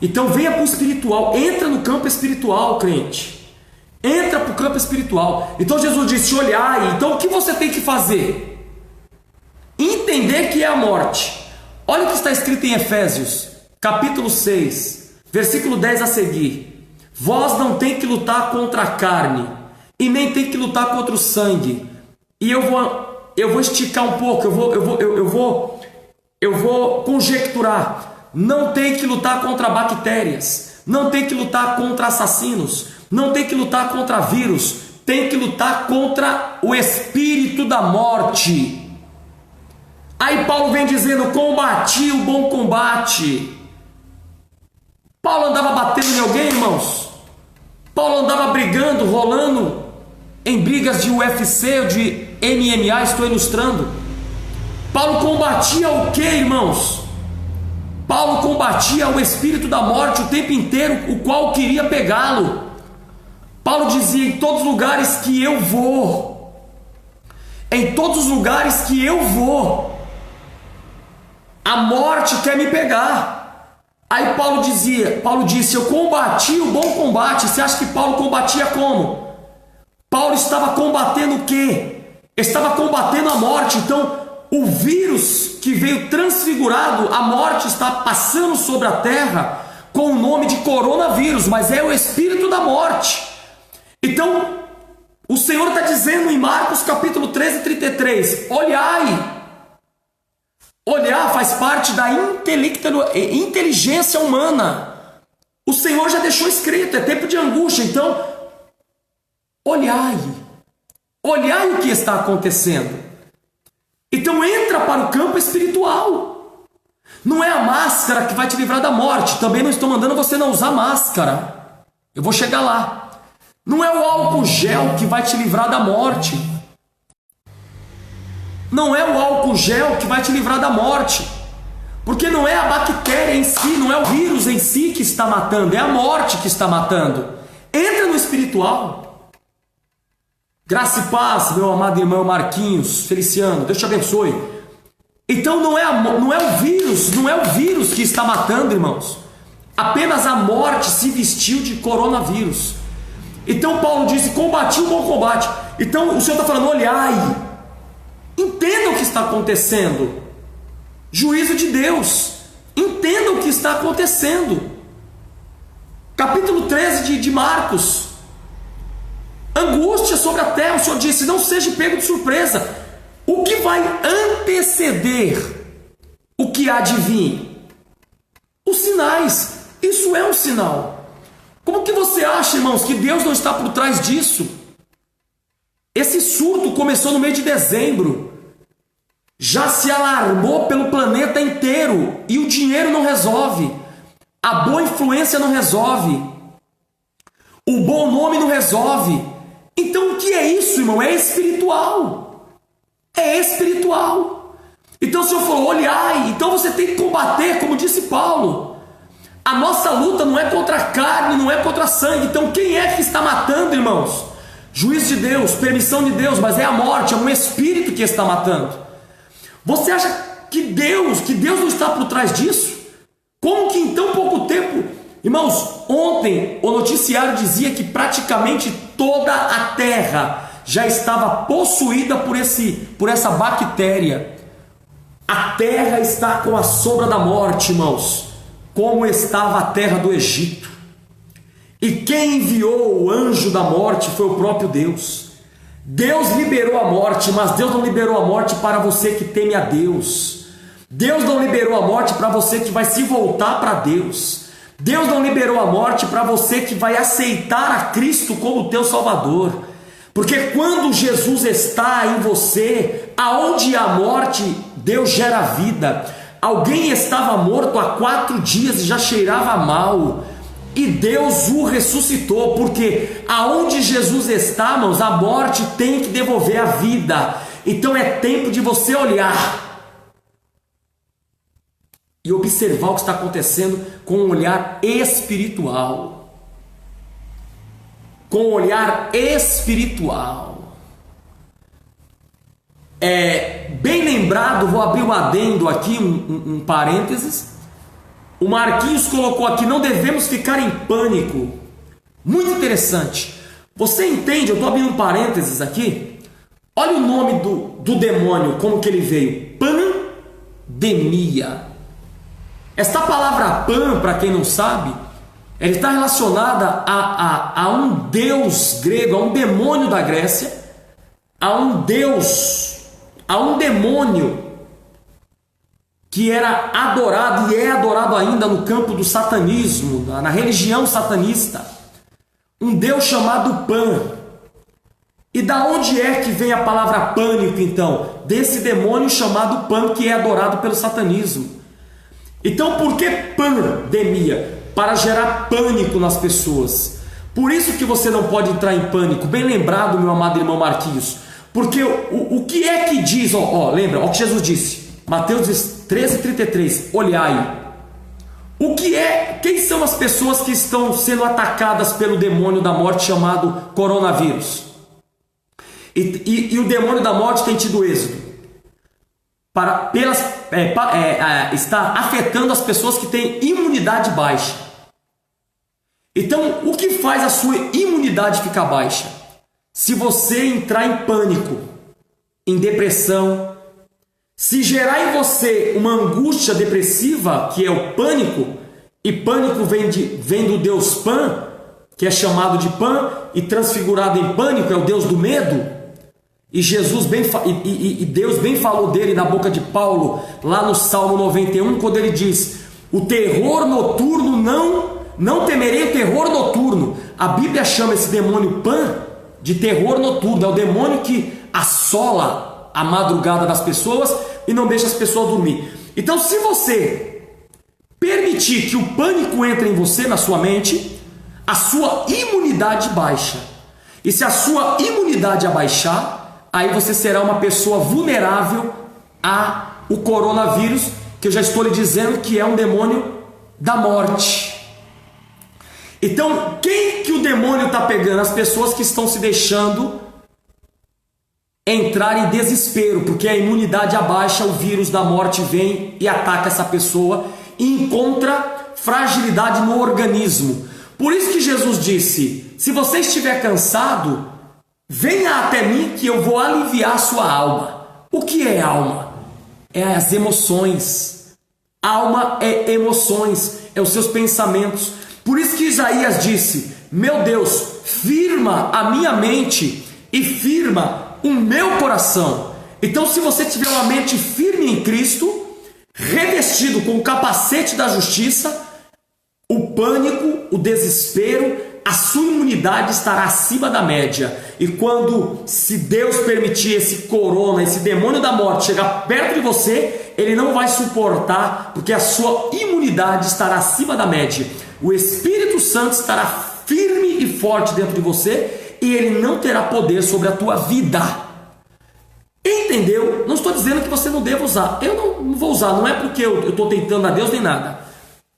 Então venha para o espiritual, entra no campo espiritual, crente. Entra para o campo espiritual. Então Jesus disse: olhai. Então o que você tem que fazer? Entender que é a morte. Olha o que está escrito em Efésios, capítulo 6, versículo 10 a seguir. Vós não tem que lutar contra a carne, e nem tem que lutar contra o sangue. E eu vou esticar um pouco, eu vou conjecturar. Não tem que lutar contra bactérias, não tem que lutar contra assassinos, não tem que lutar contra vírus, tem que lutar contra o espírito da morte. Aí Paulo vem dizendo: combati o bom combate. Paulo andava batendo em alguém, irmãos? Paulo andava brigando, rolando em brigas de UFC ou de MMA, estou ilustrando. Paulo combatia o que, irmãos? Paulo combatia o espírito da morte o tempo inteiro, o qual queria pegá-lo. Paulo dizia: em todos os lugares que eu vou, em todos os lugares que eu vou, a morte quer me pegar. Aí Paulo disse: eu combati o bom combate. Você acha que Paulo combatia como? Paulo estava combatendo o quê? Estava combatendo a morte. Então o vírus que veio transfigurado, a morte está passando sobre a terra com o nome de coronavírus, mas é o espírito da morte. Então o Senhor está dizendo em Marcos capítulo 13, 33, olhai. Olhar faz parte da inteligência humana. O Senhor já deixou escrito, é tempo de angústia. Então, olhai. Olhai o que está acontecendo. Então entra para o campo espiritual. Não é a máscara que vai te livrar da morte. Também não estou mandando você não usar máscara. Eu vou chegar lá. Não é o álcool gel que vai te livrar da morte. Não é o álcool gel que vai te livrar da morte. Porque não é a bactéria em si, não é o vírus em si que está matando, é a morte que está matando. Entra no espiritual. Graça e paz, meu amado irmão Marquinhos, Feliciano, Deus te abençoe. Então não é o vírus que está matando, irmãos. Apenas a morte se vestiu de coronavírus. Então Paulo disse, combati o bom combate. Então o Senhor está falando, olhai, entenda o que está acontecendo. Juízo de Deus, entenda o que está acontecendo. Capítulo 13 de Marcos. Angústia sobre a terra, o Senhor disse, não seja pego de surpresa. O que vai anteceder o que há de vir? Os sinais. Isso é um sinal. Como que você acha, irmãos, que Deus não está por trás disso? Esse surto começou no mês de dezembro. Já se alarmou pelo planeta inteiro. E o dinheiro não resolve. A boa influência não resolve. O bom nome não resolve. Então o que é isso, irmão? É espiritual. É espiritual. Então o Senhor falou, olhai. Então você tem que combater, como disse Paulo. A nossa luta não é contra a carne, não é contra sangue. Então quem é que está matando, irmãos? Juízo de Deus, permissão de Deus, mas é a morte, é um espírito que está matando. Você acha que Deus não está por trás disso? Como que em tão pouco tempo? Irmãos, ontem o noticiário dizia que praticamente toda a terra já estava possuída por essa bactéria. A terra está com a sombra da morte, irmãos, como estava a terra do Egito. E quem enviou o anjo da morte foi o próprio Deus. Deus liberou a morte, mas Deus não liberou a morte para você que teme a Deus. Deus não liberou a morte para você que vai se voltar para Deus. Deus não liberou a morte para você que vai aceitar a Cristo como teu Salvador. Porque quando Jesus está em você, aonde há morte, Deus gera vida. Alguém estava morto há 4 dias e já cheirava mal. E Deus o ressuscitou, porque aonde Jesus está, irmãos, a morte tem que devolver a vida. Então é tempo de você olhar e observar o que está acontecendo com um olhar espiritual. Com um olhar espiritual. Bem lembrado, vou abrir um adendo aqui, um parênteses. O Marquinhos colocou aqui, não devemos ficar em pânico. Muito interessante. Você entende? Eu estou abrindo um parênteses aqui. Olha o nome do demônio, como que ele veio. Pandemia. Esta palavra pan, para quem não sabe, ela está relacionada a um deus grego, a um demônio da Grécia, a um deus, a um demônio que era adorado e é adorado ainda no campo do satanismo, na religião satanista. Um deus chamado Pan. E da onde é que vem a palavra pânico, então? Desse demônio chamado Pan, que é adorado pelo satanismo. Então, por que pandemia? Para gerar pânico nas pessoas. Por isso que você não pode entrar em pânico. Bem lembrado, meu amado irmão Marquinhos. Porque o que é que diz? Lembra, o que Jesus disse. Mateus 13:33, olhai. Quem são as pessoas que estão sendo atacadas pelo demônio da morte chamado coronavírus? E o demônio da morte tem tido êxodo. Está afetando as pessoas que têm imunidade baixa. Então, o que faz a sua imunidade ficar baixa? Se você entrar em pânico, em depressão, se gerar em você uma angústia depressiva, que é o pânico, e pânico vem do Deus Pan, que é chamado de Pan, e transfigurado em pânico é o Deus do medo, e Deus bem falou dele na boca de Paulo, lá no Salmo 91, quando ele diz, o terror noturno, não temerei o terror noturno. A Bíblia chama esse demônio Pan de terror noturno, é o demônio que assola a madrugada das pessoas e não deixa as pessoas dormir. Então, se você permitir que o pânico entre em você, na sua mente, a sua imunidade baixa. E se a sua imunidade abaixar, aí você será uma pessoa vulnerável ao coronavírus, que eu já estou lhe dizendo que é um demônio da morte. Então, quem que o demônio está pegando? As pessoas que estão se deixando entrar em desespero, porque a imunidade abaixa, o vírus da morte vem e ataca essa pessoa e encontra fragilidade no organismo. Por isso que Jesus disse: se você estiver cansado, venha até mim que eu vou aliviar a sua alma. O que é alma? É as emoções. Alma é emoções, é os seus pensamentos. Por isso que Isaías disse: meu Deus, firma a minha mente e firma o meu coração. Então, se você tiver uma mente firme em Cristo, revestido com o capacete da justiça, o pânico, o desespero, a sua imunidade estará acima da média. E quando, se Deus permitir esse corona, esse demônio da morte chegar perto de você, ele não vai suportar, porque a sua imunidade estará acima da média. O Espírito Santo estará firme e forte dentro de você e ele não terá poder sobre a tua vida. Entendeu? Não estou dizendo que você não deva usar. Eu não vou usar, não é porque eu estou tentando a Deus nem nada.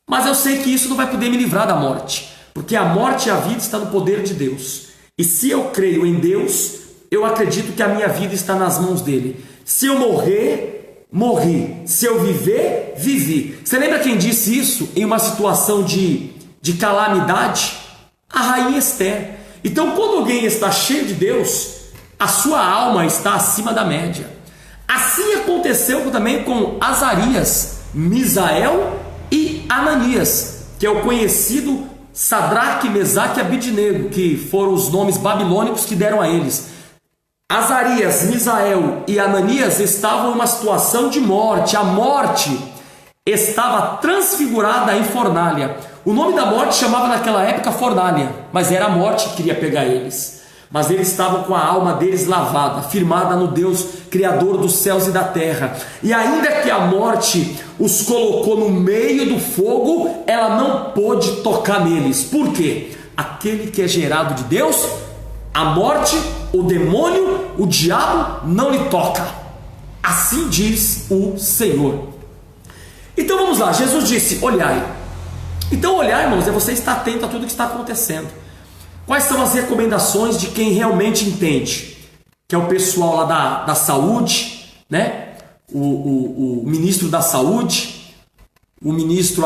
Mas eu sei que isso não vai poder me livrar da morte, porque a morte e a vida estão no poder de Deus. E se eu creio em Deus, eu acredito que a minha vida está nas mãos dele. Se eu morrer, morri. Se eu viver, vivi. Você lembra quem disse isso em uma situação de calamidade? A rainha Esther. Então, quando alguém está cheio de Deus, a sua alma está acima da média. Assim aconteceu também com Azarias, Misael e Ananias, que é o conhecido Sadraque, Mesaque e Abidnego, que foram os nomes babilônicos que deram a eles. Azarias, Misael e Ananias estavam em uma situação de morte. A morte estava transfigurada em fornalha. O nome da morte chamava naquela época fornalha, mas era a morte que queria pegar eles. Mas eles estavam com a alma deles lavada, firmada no Deus Criador dos céus e da terra. E ainda que a morte os colocou no meio do fogo, ela não pôde tocar neles. Por quê? Aquele que é gerado de Deus, a morte, o demônio, o diabo não lhe toca. Assim diz o Senhor. Então vamos lá, Jesus disse: olhai. Então olhar, irmãos, é você estar atento a tudo que está acontecendo. Quais são as recomendações de quem realmente entende? Que é o pessoal lá da saúde, né? O ministro da saúde, o ministro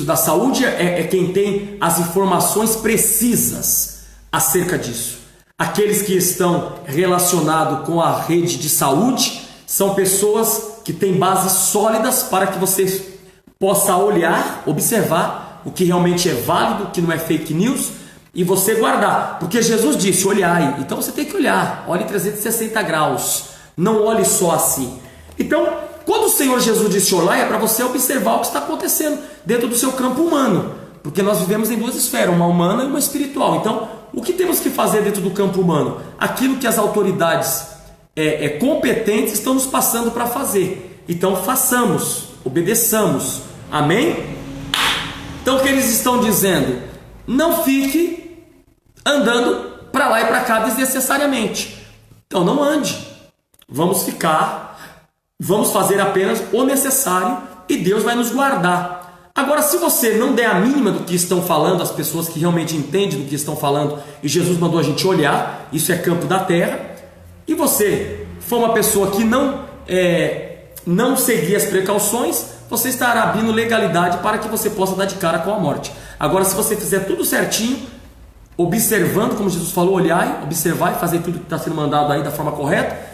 da saúde é quem tem as informações precisas acerca disso. Aqueles que estão relacionados com a rede de saúde são pessoas que têm bases sólidas para que você possa olhar, observar o que realmente é válido, o que não é fake news, e você guardar. Porque Jesus disse: olhai. Então você tem que olhar. Olhe 360 graus. Não olhe só assim. Então, quando o Senhor Jesus disse olhai, é para você observar o que está acontecendo dentro do seu campo humano. Porque nós vivemos em duas esferas, uma humana e uma espiritual. Então, o que temos que fazer dentro do campo humano? Aquilo que as autoridades competentes estão nos passando para fazer. Então, façamos, obedeçamos. Amém? Então o que eles estão dizendo? Não fique andando para lá e para cá desnecessariamente. Então não ande. Vamos fazer apenas o necessário e Deus vai nos guardar. Agora, se você não der a mínima do que estão falando, as pessoas que realmente entendem do que estão falando, e Jesus mandou a gente olhar, isso é campo da terra, e você for uma pessoa que não seguir as precauções, você estará abrindo legalidade para que você possa dar de cara com a morte. Agora, se você fizer tudo certinho, observando, como Jesus falou, olhar, observar e fazer tudo que está sendo mandado aí da forma correta,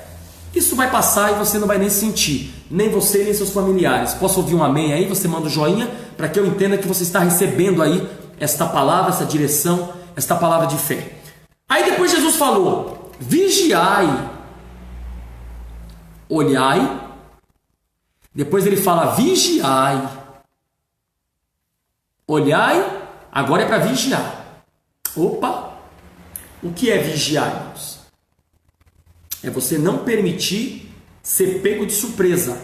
isso vai passar e você não vai nem sentir, nem você nem seus familiares. Posso ouvir um amém aí? Você manda um joinha para que eu entenda que você está recebendo aí esta palavra, essa direção, esta palavra de fé. Aí depois Jesus falou: vigiai, olhai. Depois ele fala: vigiai. Olhai, agora é para vigiar. Opa! O que é vigiar, irmãos? É você não permitir ser pego de surpresa.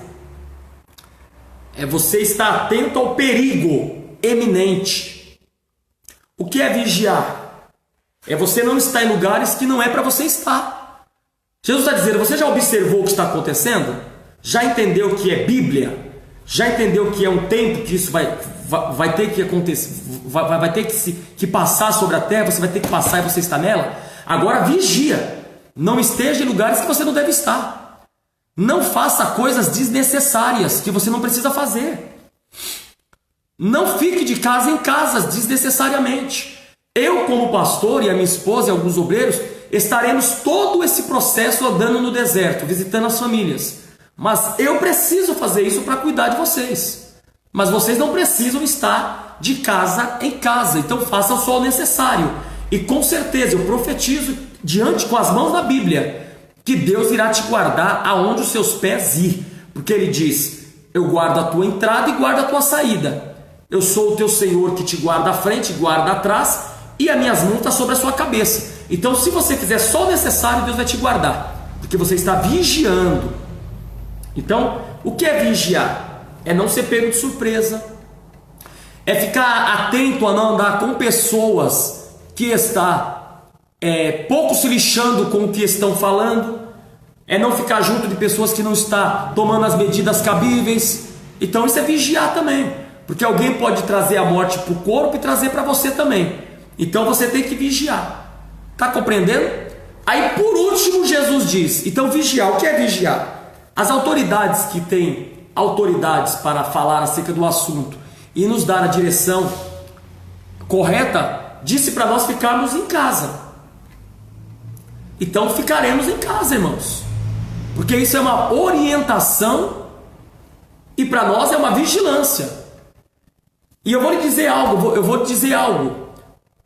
É você estar atento ao perigo eminente. O que é vigiar? É você não estar em lugares que não é para você estar. Jesus está dizendo, você já observou o que está acontecendo? Já entendeu o que é Bíblia? Já entendeu que é um tempo que isso vai ter que acontecer, vai ter que passar sobre a terra, você vai ter que passar e você está nela? Agora vigia, não esteja em lugares que você não deve estar. Não faça coisas desnecessárias que você não precisa fazer. Não fique de casa em casa desnecessariamente. Eu, como pastor, e a minha esposa e alguns obreiros, estaremos todo esse processo andando no deserto, visitando as famílias. Mas eu preciso fazer isso para cuidar de vocês. Mas vocês não precisam estar de casa em casa. Então façam só o necessário. E com certeza eu profetizo diante com as mãos da Bíblia que Deus irá te guardar aonde os seus pés ir. Porque Ele diz, eu guardo a tua entrada e guardo a tua saída. Eu sou o teu Senhor que te guarda à frente e guarda atrás. E as minhas mãos estão sobre a sua cabeça. Então se você fizer só o necessário, Deus vai te guardar. Porque você está vigiando. Então, o que é vigiar? É não ser pego de surpresa, é ficar atento a não andar com pessoas que está pouco se lixando com o que estão falando, é não ficar junto de pessoas que não está tomando as medidas cabíveis. Então isso é vigiar também, porque alguém pode trazer a morte para o corpo e trazer para você também. Então você tem que vigiar, está compreendendo? Aí por último Jesus diz, então vigiar, o que é vigiar? As autoridades que têm autoridades para falar acerca do assunto e nos dar a direção correta, disse para nós ficarmos em casa. Então ficaremos em casa, irmãos, porque isso é uma orientação e para nós é uma vigilância. E eu vou lhe dizer algo,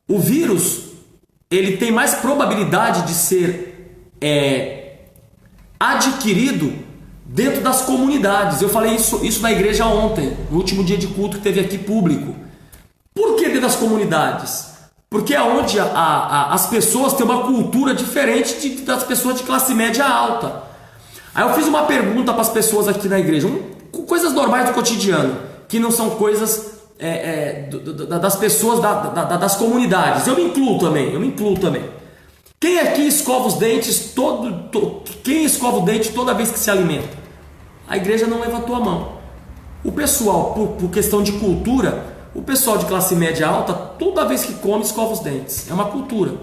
o vírus, ele tem mais probabilidade de ser adquirido dentro das comunidades. Eu falei isso na igreja ontem, no último dia de culto que teve aqui público. Por que dentro das comunidades? Porque é onde as pessoas têm uma cultura diferente das pessoas de classe média alta. Aí eu fiz uma pergunta para as pessoas aqui na igreja, coisas normais do cotidiano, que não são coisas das pessoas das comunidades. Eu me incluo também. Quem aqui escova os dentes quem escova o dente toda vez que se alimenta? A igreja não levantou a mão. O pessoal, por questão de cultura, o pessoal de classe média alta, toda vez que come, escova os dentes. É uma cultura.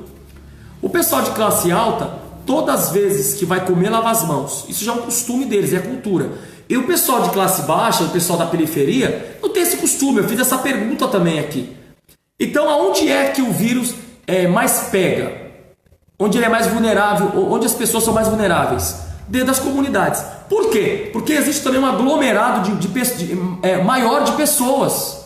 O pessoal de classe alta, todas as vezes que vai comer, lava as mãos. Isso já é um costume deles, é cultura. E o pessoal de classe baixa, o pessoal da periferia, não tem esse costume. Eu fiz essa pergunta também aqui. Então, aonde é que o vírus mais pega? Onde ele é mais vulnerável, onde as pessoas são mais vulneráveis? Dentro das comunidades. Por quê? Porque existe também um aglomerado maior de pessoas.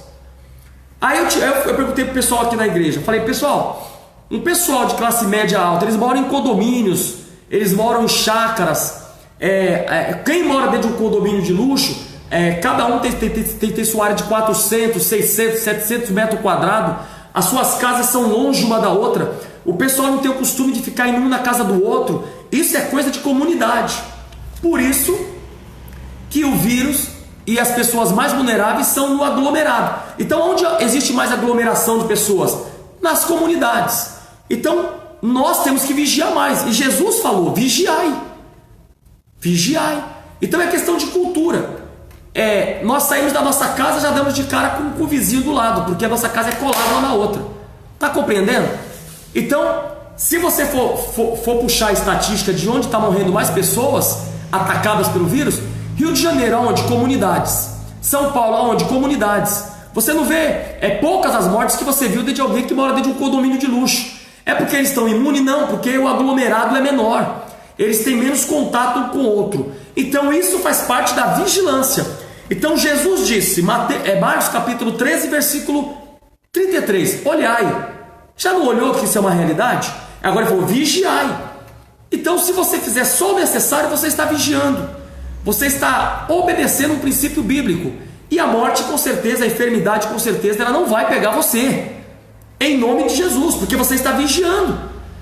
Aí eu perguntei para o pessoal aqui na igreja, falei, pessoal, um pessoal de classe média alta, eles moram em condomínios, eles moram em chácaras, quem mora dentro de um condomínio de luxo, cada um tem sua área de 400, 600, 700 metros quadrados, as suas casas são longe uma da outra, o pessoal não tem o costume de ficar em um na casa do outro. Isso é coisa de comunidade. Por isso que o vírus e as pessoas mais vulneráveis são no aglomerado. Então onde existe mais aglomeração de pessoas? Nas comunidades. Então nós temos que vigiar mais. E Jesus falou, vigiai. Vigiai. Então é questão de cultura. Nós saímos da nossa casa, já damos de cara com o vizinho do lado, porque a nossa casa é colada uma na outra. Está compreendendo? Então, se você for puxar a estatística de onde está morrendo mais pessoas atacadas pelo vírus, Rio de Janeiro, onde? Comunidades. São Paulo, onde? Comunidades. Você não vê, poucas as mortes que você viu de alguém que mora dentro de um condomínio de luxo. É porque eles estão imunes? Não, porque o aglomerado é menor. Eles têm menos contato um com o outro. Então isso faz parte da vigilância. Então Jesus disse, Marcos capítulo 13, versículo 33, olhai. Já não olhou que isso é uma realidade? Agora ele falou, vigiai. Então se você fizer só o necessário, você está vigiando. Você está obedecendo um princípio bíblico. E a morte, com certeza, a enfermidade, com certeza, ela não vai pegar você. Em nome de Jesus, porque você está vigiando.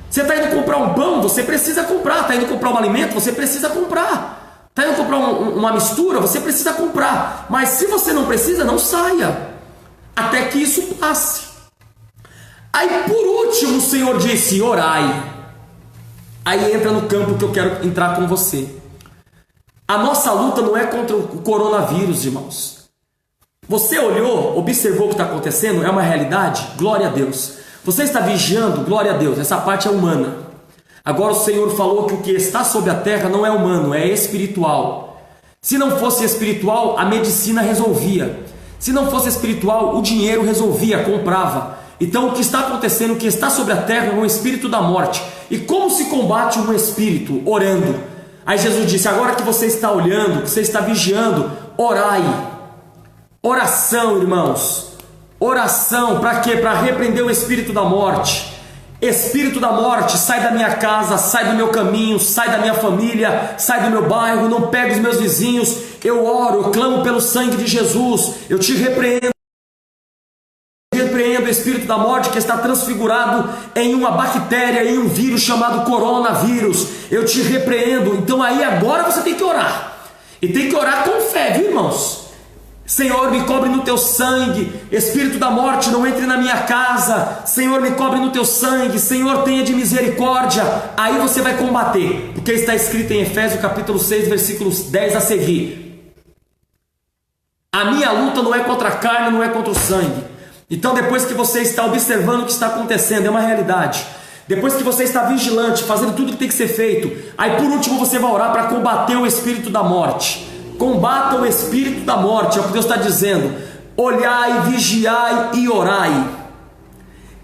Você está indo comprar um pão, você precisa comprar. Está indo comprar um alimento, você precisa comprar. Está indo comprar uma mistura, você precisa comprar. Mas se você não precisa, não saia. Até que isso passe. Aí por último o Senhor disse: orai. Aí entra no campo que eu quero entrar com você. A nossa luta não é contra o coronavírus, irmãos. Você olhou, observou o que está acontecendo? É uma realidade? Glória a Deus. Você está vigiando? Glória a Deus. Essa parte é humana. Agora o Senhor falou que o que está sobre a terra não é humano, é espiritual. Se não fosse espiritual, a medicina resolvia. Se não fosse espiritual, o dinheiro resolvia, comprava. Então o que está acontecendo, o que está sobre a terra é um espírito da morte. E como se combate um espírito? Orando. Aí Jesus disse: agora que você está olhando, que você está vigiando, orai. Oração, irmãos. Oração, para quê? Para repreender o espírito da morte. Espírito da morte, sai da minha casa, sai do meu caminho, sai da minha família, sai do meu bairro, não pega os meus vizinhos. Eu oro, eu clamo pelo sangue de Jesus. Eu te repreendo. Repreendo o espírito da morte que está transfigurado em uma bactéria, em um vírus chamado coronavírus. Eu te repreendo. Então aí agora você tem que orar. E tem que orar com fé, viu, irmãos? Senhor, me cobre no teu sangue. Espírito da morte, não entre na minha casa. Senhor, me cobre no teu sangue. Senhor, tenha de misericórdia. Aí você vai combater, porque está escrito em Efésios capítulo 6, versículos 10 a seguir. A minha luta não é contra a carne, não é contra o sangue. Então depois que você está observando o que está acontecendo, é uma realidade. Depois que você está vigilante, fazendo tudo o que tem que ser feito, aí por último você vai orar para combater o espírito da morte. Combata o espírito da morte, é o que Deus está dizendo. Olhai, vigiai e orai.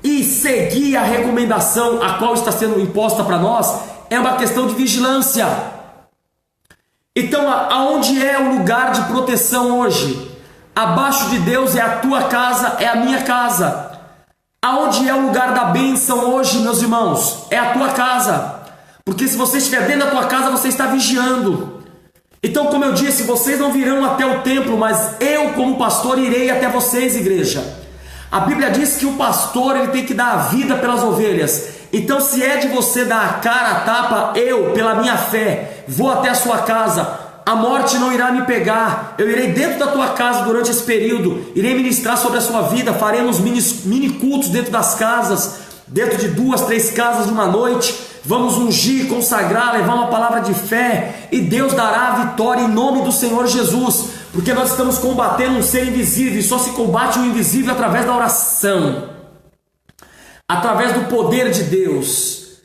E seguir a recomendação a qual está sendo imposta para nós é uma questão de vigilância. Então, aonde é o lugar de proteção hoje? Abaixo de Deus é a tua casa, é a minha casa. Aonde é o lugar da bênção hoje, meus irmãos? É a tua casa. Porque se você estiver dentro da tua casa, você está vigiando. Então, como eu disse, vocês não virão até o templo, mas eu, como pastor, irei até vocês, igreja. A Bíblia diz que o pastor ele tem que dar a vida pelas ovelhas. Então, se é de você dar a cara a tapa, eu, pela minha fé, vou até a sua casa. A morte não irá me pegar. Eu irei dentro da tua casa durante esse período. Irei ministrar sobre a sua vida. Faremos mini cultos dentro das casas, dentro de 2, 3 casas de uma noite. Vamos ungir, consagrar, levar uma palavra de fé. E Deus dará a vitória em nome do Senhor Jesus. Porque nós estamos combatendo um ser invisível. E só se combate o invisível através da oração, através do poder de Deus.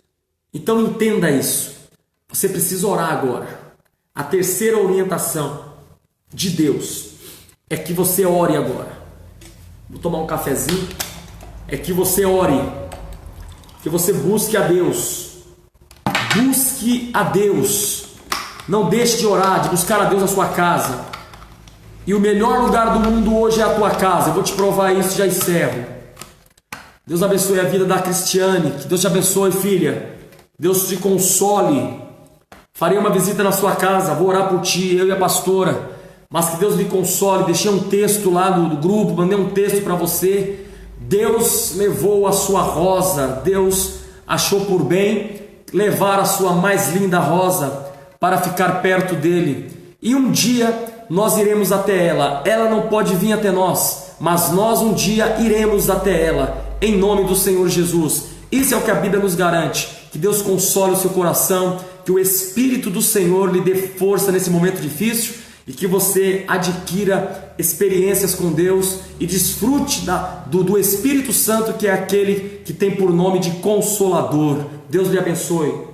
Então entenda isso. Você precisa orar agora. A terceira orientação de Deus é que você ore agora. Vou tomar um cafezinho. É que você ore, que você busque a Deus. Busque a Deus. Não deixe de orar, de buscar a Deus na sua casa. E o melhor lugar do mundo hoje é a tua casa. Eu vou te provar isso e já encerro. Deus abençoe a vida da Cristiane. Que Deus te abençoe, filha. Deus te console. Farei uma visita na sua casa, vou orar por ti, eu e a pastora. Mas que Deus lhe console. Deixei um texto lá no grupo, mandei um texto para você. Deus levou a sua rosa. Deus achou por bem levar a sua mais linda rosa para ficar perto dele. E um dia nós iremos até ela. Ela não pode vir até nós, mas nós um dia iremos até ela, em nome do Senhor Jesus. Isso é o que a Bíblia nos garante. Que Deus console o seu coração, que o Espírito do Senhor lhe dê força nesse momento difícil e que você adquira experiências com Deus e desfrute do Espírito Santo, que é aquele que tem por nome de Consolador. Deus lhe abençoe.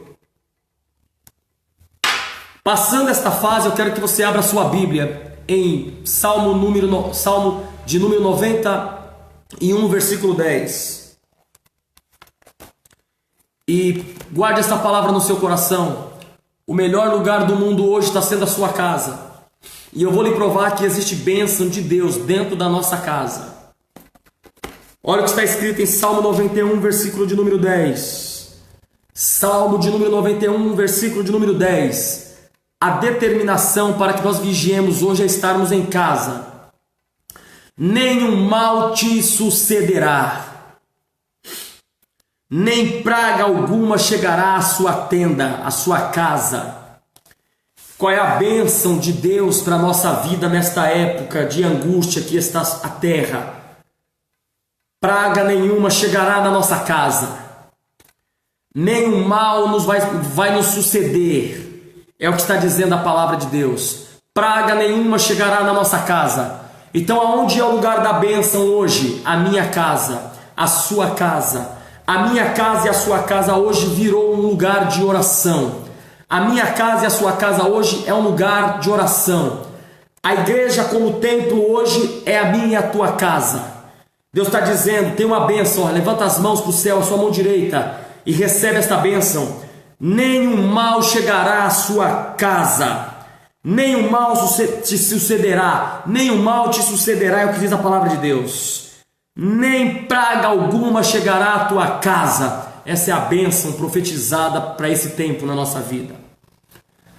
Passando esta fase, eu quero que você abra a sua Bíblia em Salmo de número 91, versículo 10. E guarde essa palavra no seu coração. O melhor lugar do mundo hoje está sendo a sua casa. E eu vou lhe provar que existe bênção de Deus dentro da nossa casa. Olha o que está escrito em Salmo 91, versículo de número 10. Salmo de número 91, versículo de número 10. A determinação para que nós vigiemos hoje é estarmos em casa. Nenhum mal te sucederá, nem praga alguma chegará à sua tenda, à sua casa. Qual é a bênção de Deus para a nossa vida nesta época de angústia que está a terra? praga nenhuma chegará na nossa casa, nenhum mal vai nos suceder. É o que está dizendo a palavra de Deus. Praga nenhuma chegará na nossa casa. Então aonde é o lugar da bênção hoje? A minha casa, a sua casa. A minha casa e a sua casa hoje virou um lugar de oração. A minha casa e a sua casa hoje é um lugar de oração. A igreja como templo hoje é a minha e a tua casa. Deus está dizendo, tem uma bênção, levanta as mãos para o céu, a sua mão direita, e recebe esta bênção. Nenhum mal chegará à sua casa, nenhum mal te sucederá, nenhum mal te sucederá, é o que diz a palavra de Deus. Nem praga alguma chegará à tua casa. Essa é a bênção profetizada para esse tempo na nossa vida.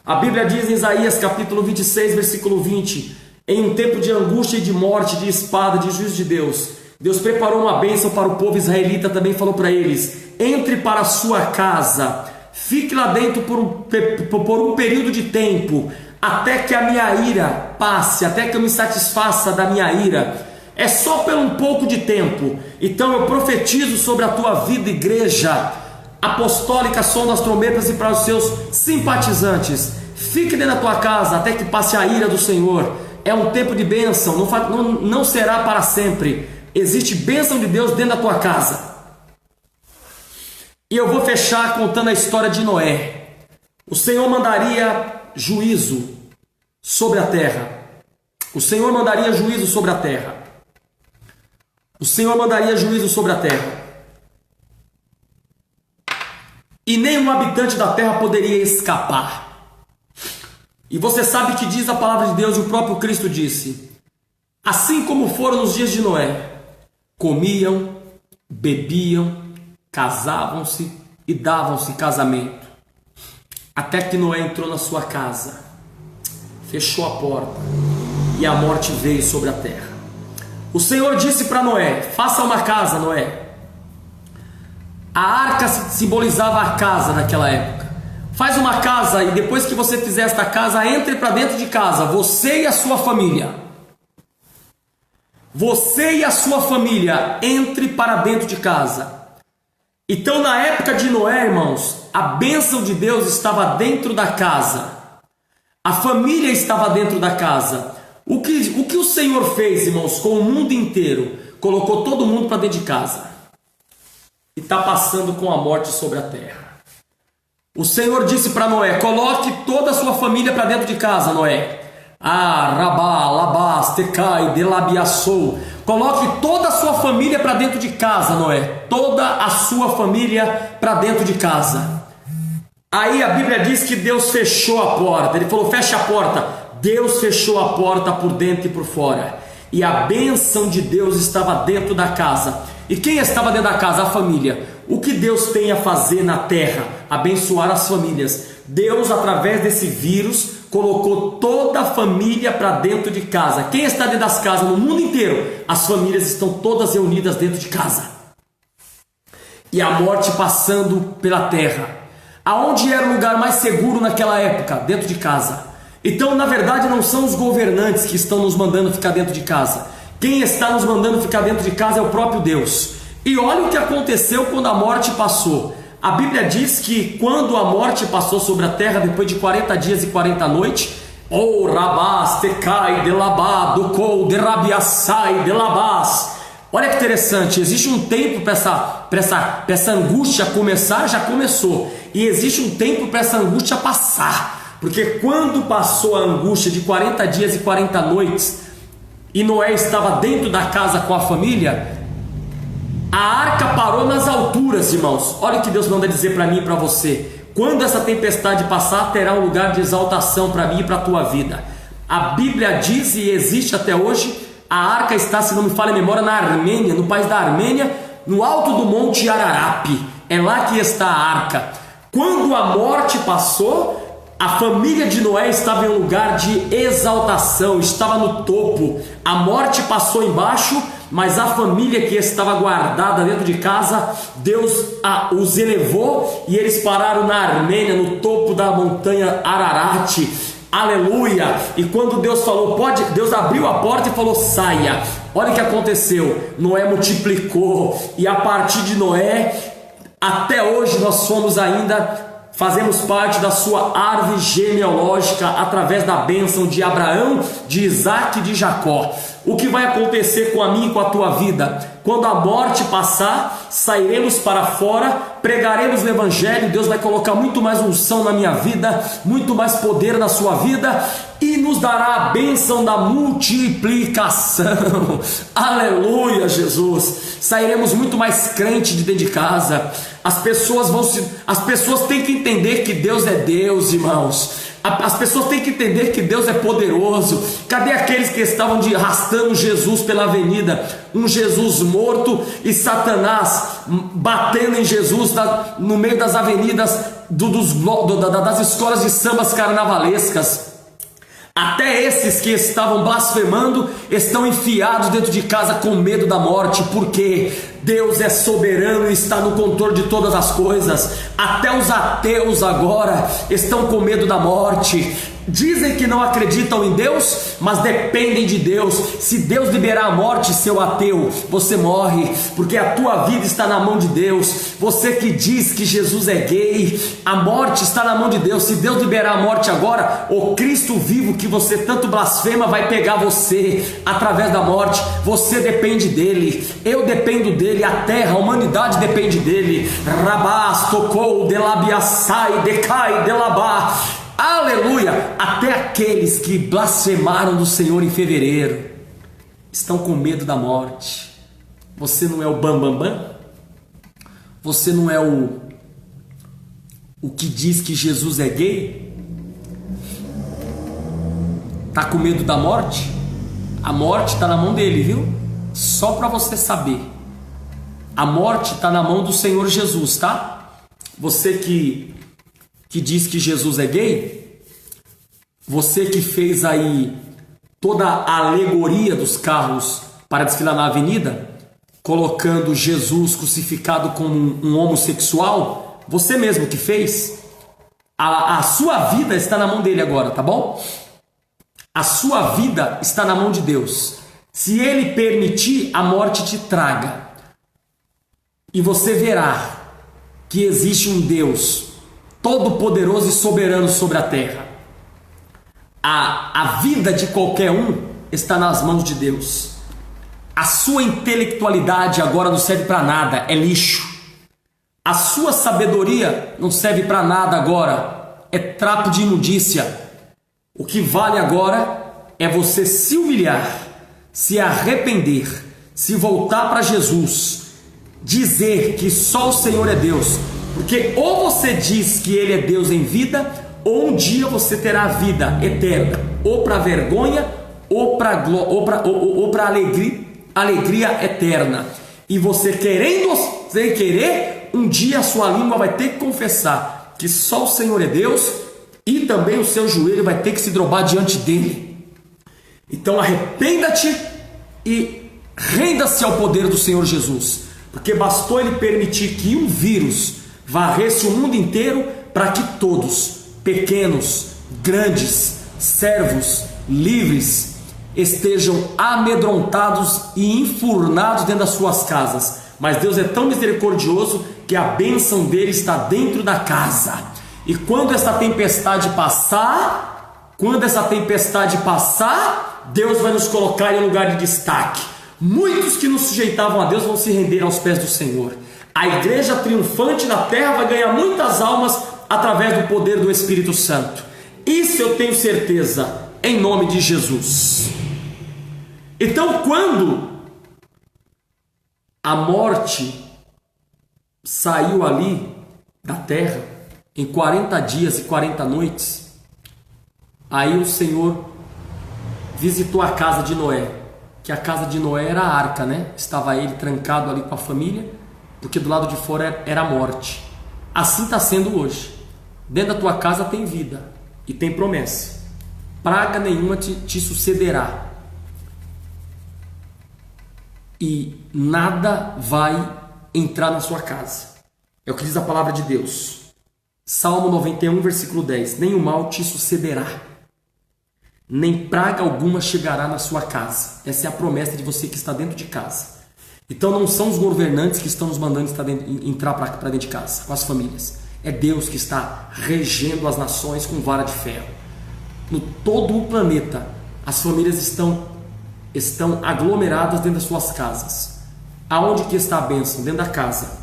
A Bíblia diz em Isaías capítulo 26, versículo 20, em um tempo de angústia e de morte, de espada, de juízo de Deus, Deus preparou uma bênção para o povo israelita, também falou para eles, entre para a sua casa, fique lá dentro por um período de tempo, até que a minha ira passe, até que eu me satisfaça da minha ira. É só por um pouco de tempo. Então eu profetizo sobre a tua vida, igreja apostólica, som das trombetas, e para os seus simpatizantes, fique dentro da tua casa até que passe a ira do Senhor. É um tempo de bênção, não será para sempre. Existe bênção de Deus dentro da tua casa. E eu vou fechar contando a história de Noé. O Senhor mandaria juízo sobre a terra. O Senhor mandaria juízo sobre a terra. O Senhor mandaria juízo sobre a terra. E nenhum habitante da terra poderia escapar. E você sabe que diz a palavra de Deus, e o próprio Cristo disse, assim como foram nos dias de Noé, comiam, bebiam, casavam-se e davam-se casamento. Até que Noé entrou na sua casa, fechou a porta e a morte veio sobre a terra. O Senhor disse para Noé, faça uma casa, Noé. A arca simbolizava a casa naquela época. Faz uma casa e depois que você fizer esta casa, entre para dentro de casa, você e a sua família. Você e a sua família, entre para dentro de casa. Então na época de Noé, irmãos, a bênção de Deus estava dentro da casa. A família estava dentro da casa. O que o Senhor fez, irmãos, com o mundo inteiro? Colocou todo mundo para dentro de casa. E está passando com a morte sobre a terra. O Senhor disse para Noé, coloque toda a sua família para dentro de casa, Noé. Rabá, labás, tecai, delabiaçou. Coloque toda a sua família para dentro de casa, Noé. Toda a sua família para dentro de casa. Aí a Bíblia diz que Deus fechou a porta. Ele falou, fecha a porta. Deus fechou a porta por dentro e por fora. E a bênção de Deus estava dentro da casa. E quem estava dentro da casa? A família. O que Deus tem a fazer na terra? Abençoar as famílias. Deus, através desse vírus, colocou toda a família para dentro de casa. Quem está dentro das casas no mundo inteiro? As famílias estão todas reunidas dentro de casa. E a morte passando pela terra. Aonde era o lugar mais seguro naquela época? Dentro de casa. Então, na verdade, não são os governantes que estão nos mandando ficar dentro de casa. Quem está nos mandando ficar dentro de casa é o próprio Deus. E olha o que aconteceu quando a morte passou. A Bíblia diz que quando a morte passou sobre a terra, depois de 40 dias e 40 noites, rabás, tecai, delabá, ducou, derabiaçai, delabás. Olha que interessante, existe um tempo para essa angústia começar, já começou. E existe um tempo para essa angústia passar. Porque quando passou a angústia de 40 dias e 40 noites, e Noé estava dentro da casa com a família, a arca parou nas alturas, irmãos. Olha o que Deus manda dizer para mim e para você. Quando essa tempestade passar, terá um lugar de exaltação para mim e para a tua vida. A Bíblia diz, e existe até hoje, a arca está, se não me falha a memória, na Armênia, no país da Armênia, no alto do monte Ararat. É lá que está a arca. Quando a morte passou, a família de Noé estava em um lugar de exaltação, estava no topo. A morte passou embaixo, mas a família que estava guardada dentro de casa, Deus os elevou e eles pararam na Armênia, no topo da montanha Ararat. Aleluia! E quando Deus falou, Deus abriu a porta e falou, saia. Olha o que aconteceu. Noé multiplicou, e a partir de Noé até hoje nós somos ainda, fazemos parte da sua árvore genealógica através da bênção de Abraão, de Isaac e de Jacó. O que vai acontecer com a minha e com a tua vida? Quando a morte passar, sairemos para fora, pregaremos o Evangelho, Deus vai colocar muito mais unção na minha vida, muito mais poder na sua vida, e nos dará a bênção da multiplicação. Aleluia, Jesus! Sairemos muito mais crente de dentro de casa. As pessoas têm que entender que Deus é Deus, irmãos. As pessoas têm que entender que Deus é poderoso. Cadê aqueles que estavam arrastando Jesus pela avenida? Um Jesus morto e Satanás batendo em Jesus no meio das avenidas das escolas de sambas carnavalescas. Até esses que estavam blasfemando estão enfiados dentro de casa com medo da morte, porque Deus é soberano e está no controle de todas as coisas. Até os ateus agora estão com medo da morte. Dizem que não acreditam em Deus, mas dependem de Deus. Se Deus liberar a morte, seu ateu, você morre, porque a tua vida está na mão de Deus. Você que diz que Jesus é gay, a morte está na mão de Deus. Se Deus liberar a morte agora, o Cristo vivo que você tanto blasfema vai pegar você através da morte. Você depende dele, eu dependo dele, a terra, a humanidade depende dele. Rabás, tocou, delabiaçai, decai, delabá. Aleluia! Até aqueles que blasfemaram do Senhor em fevereiro estão com medo da morte. Você não é o bambambam? Você não é o que diz que Jesus é gay? Tá com medo da morte? A morte está na mão dele, viu? Só para você saber. A morte está na mão do Senhor Jesus, tá? Você que diz que Jesus é gay, você que fez aí toda a alegoria dos carros para desfilar na avenida, colocando Jesus crucificado como um homossexual, você mesmo que fez, a sua vida está na mão dele agora, tá bom? A sua vida está na mão de Deus. Se ele permitir, a morte te traga, e você verá que existe um Deus todo-poderoso e soberano sobre a terra. A vida de qualquer um está nas mãos de Deus. A sua intelectualidade agora não serve para nada, é lixo. A sua sabedoria não serve para nada agora, é trapo de imundícia. O que vale agora é você se humilhar, se arrepender, se voltar para Jesus, dizer que só o Senhor é Deus. Porque ou você diz que Ele é Deus em vida, ou um dia você terá a vida eterna, ou para vergonha, ou para alegria eterna. E você querendo sem querer, um dia a sua língua vai ter que confessar que só o Senhor é Deus, e também o seu joelho vai ter que se dobrar diante dele. Então arrependa-te e renda-se ao poder do Senhor Jesus, porque bastou Ele permitir que um vírus varresse o mundo inteiro para que todos, pequenos, grandes, servos, livres, estejam amedrontados e enfurnados dentro das suas casas. Mas Deus é tão misericordioso que a bênção dele está dentro da casa. E quando essa tempestade passar, Deus vai nos colocar em lugar de destaque. Muitos que nos sujeitavam a Deus vão se render aos pés do Senhor. A igreja triunfante na terra vai ganhar muitas almas através do poder do Espírito Santo. Isso eu tenho certeza, em nome de Jesus. Então, quando a morte saiu ali da terra, em 40 dias e 40 noites, aí o Senhor visitou a casa de Noé, que a casa de Noé era a arca, né? Estava ele trancado ali com a família, porque do lado de fora era a morte. Assim está sendo hoje. Dentro da tua casa tem vida e tem promessa. Praga nenhuma te sucederá, e nada vai entrar na sua casa. É o que diz a palavra de Deus. Salmo 91, versículo 10. Nem o mal te sucederá. nem praga alguma chegará na sua casa. Essa é a promessa de você que está dentro de casa. Então não são os governantes que estão nos mandando entrar para dentro de casa, com as famílias. É Deus que está regendo as nações com vara de ferro. No todo o planeta, as famílias estão aglomeradas dentro das suas casas. Aonde que está a bênção? Dentro da casa.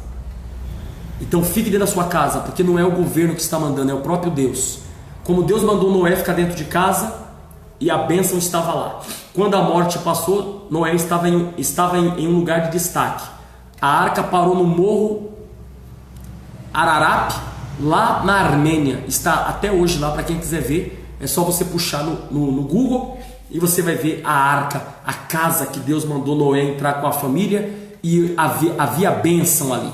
Então fique dentro da sua casa, porque não é o governo que está mandando, é o próprio Deus. Como Deus mandou Noé ficar dentro de casa, e a bênção estava lá. Quando a morte passou, Noé estava em um lugar de destaque. A arca parou no morro Ararat, lá na Armênia. Está até hoje lá, para quem quiser ver. É só você puxar no Google e você vai ver a arca, a casa que Deus mandou Noé entrar com a família, e havia bênção ali.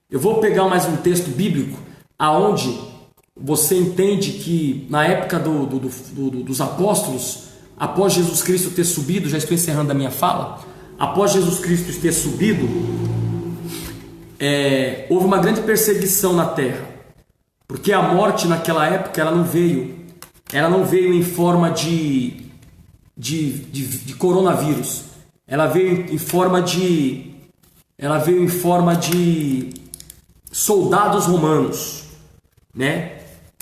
Eu vou pegar mais um texto bíblico aonde você entende que na época dos apóstolos, após Jesus Cristo ter subido, já estou encerrando a minha fala, após Jesus Cristo ter subido, houve uma grande perseguição na terra, porque a morte naquela época ela não veio em forma de coronavírus, ela veio em forma de soldados romanos, né?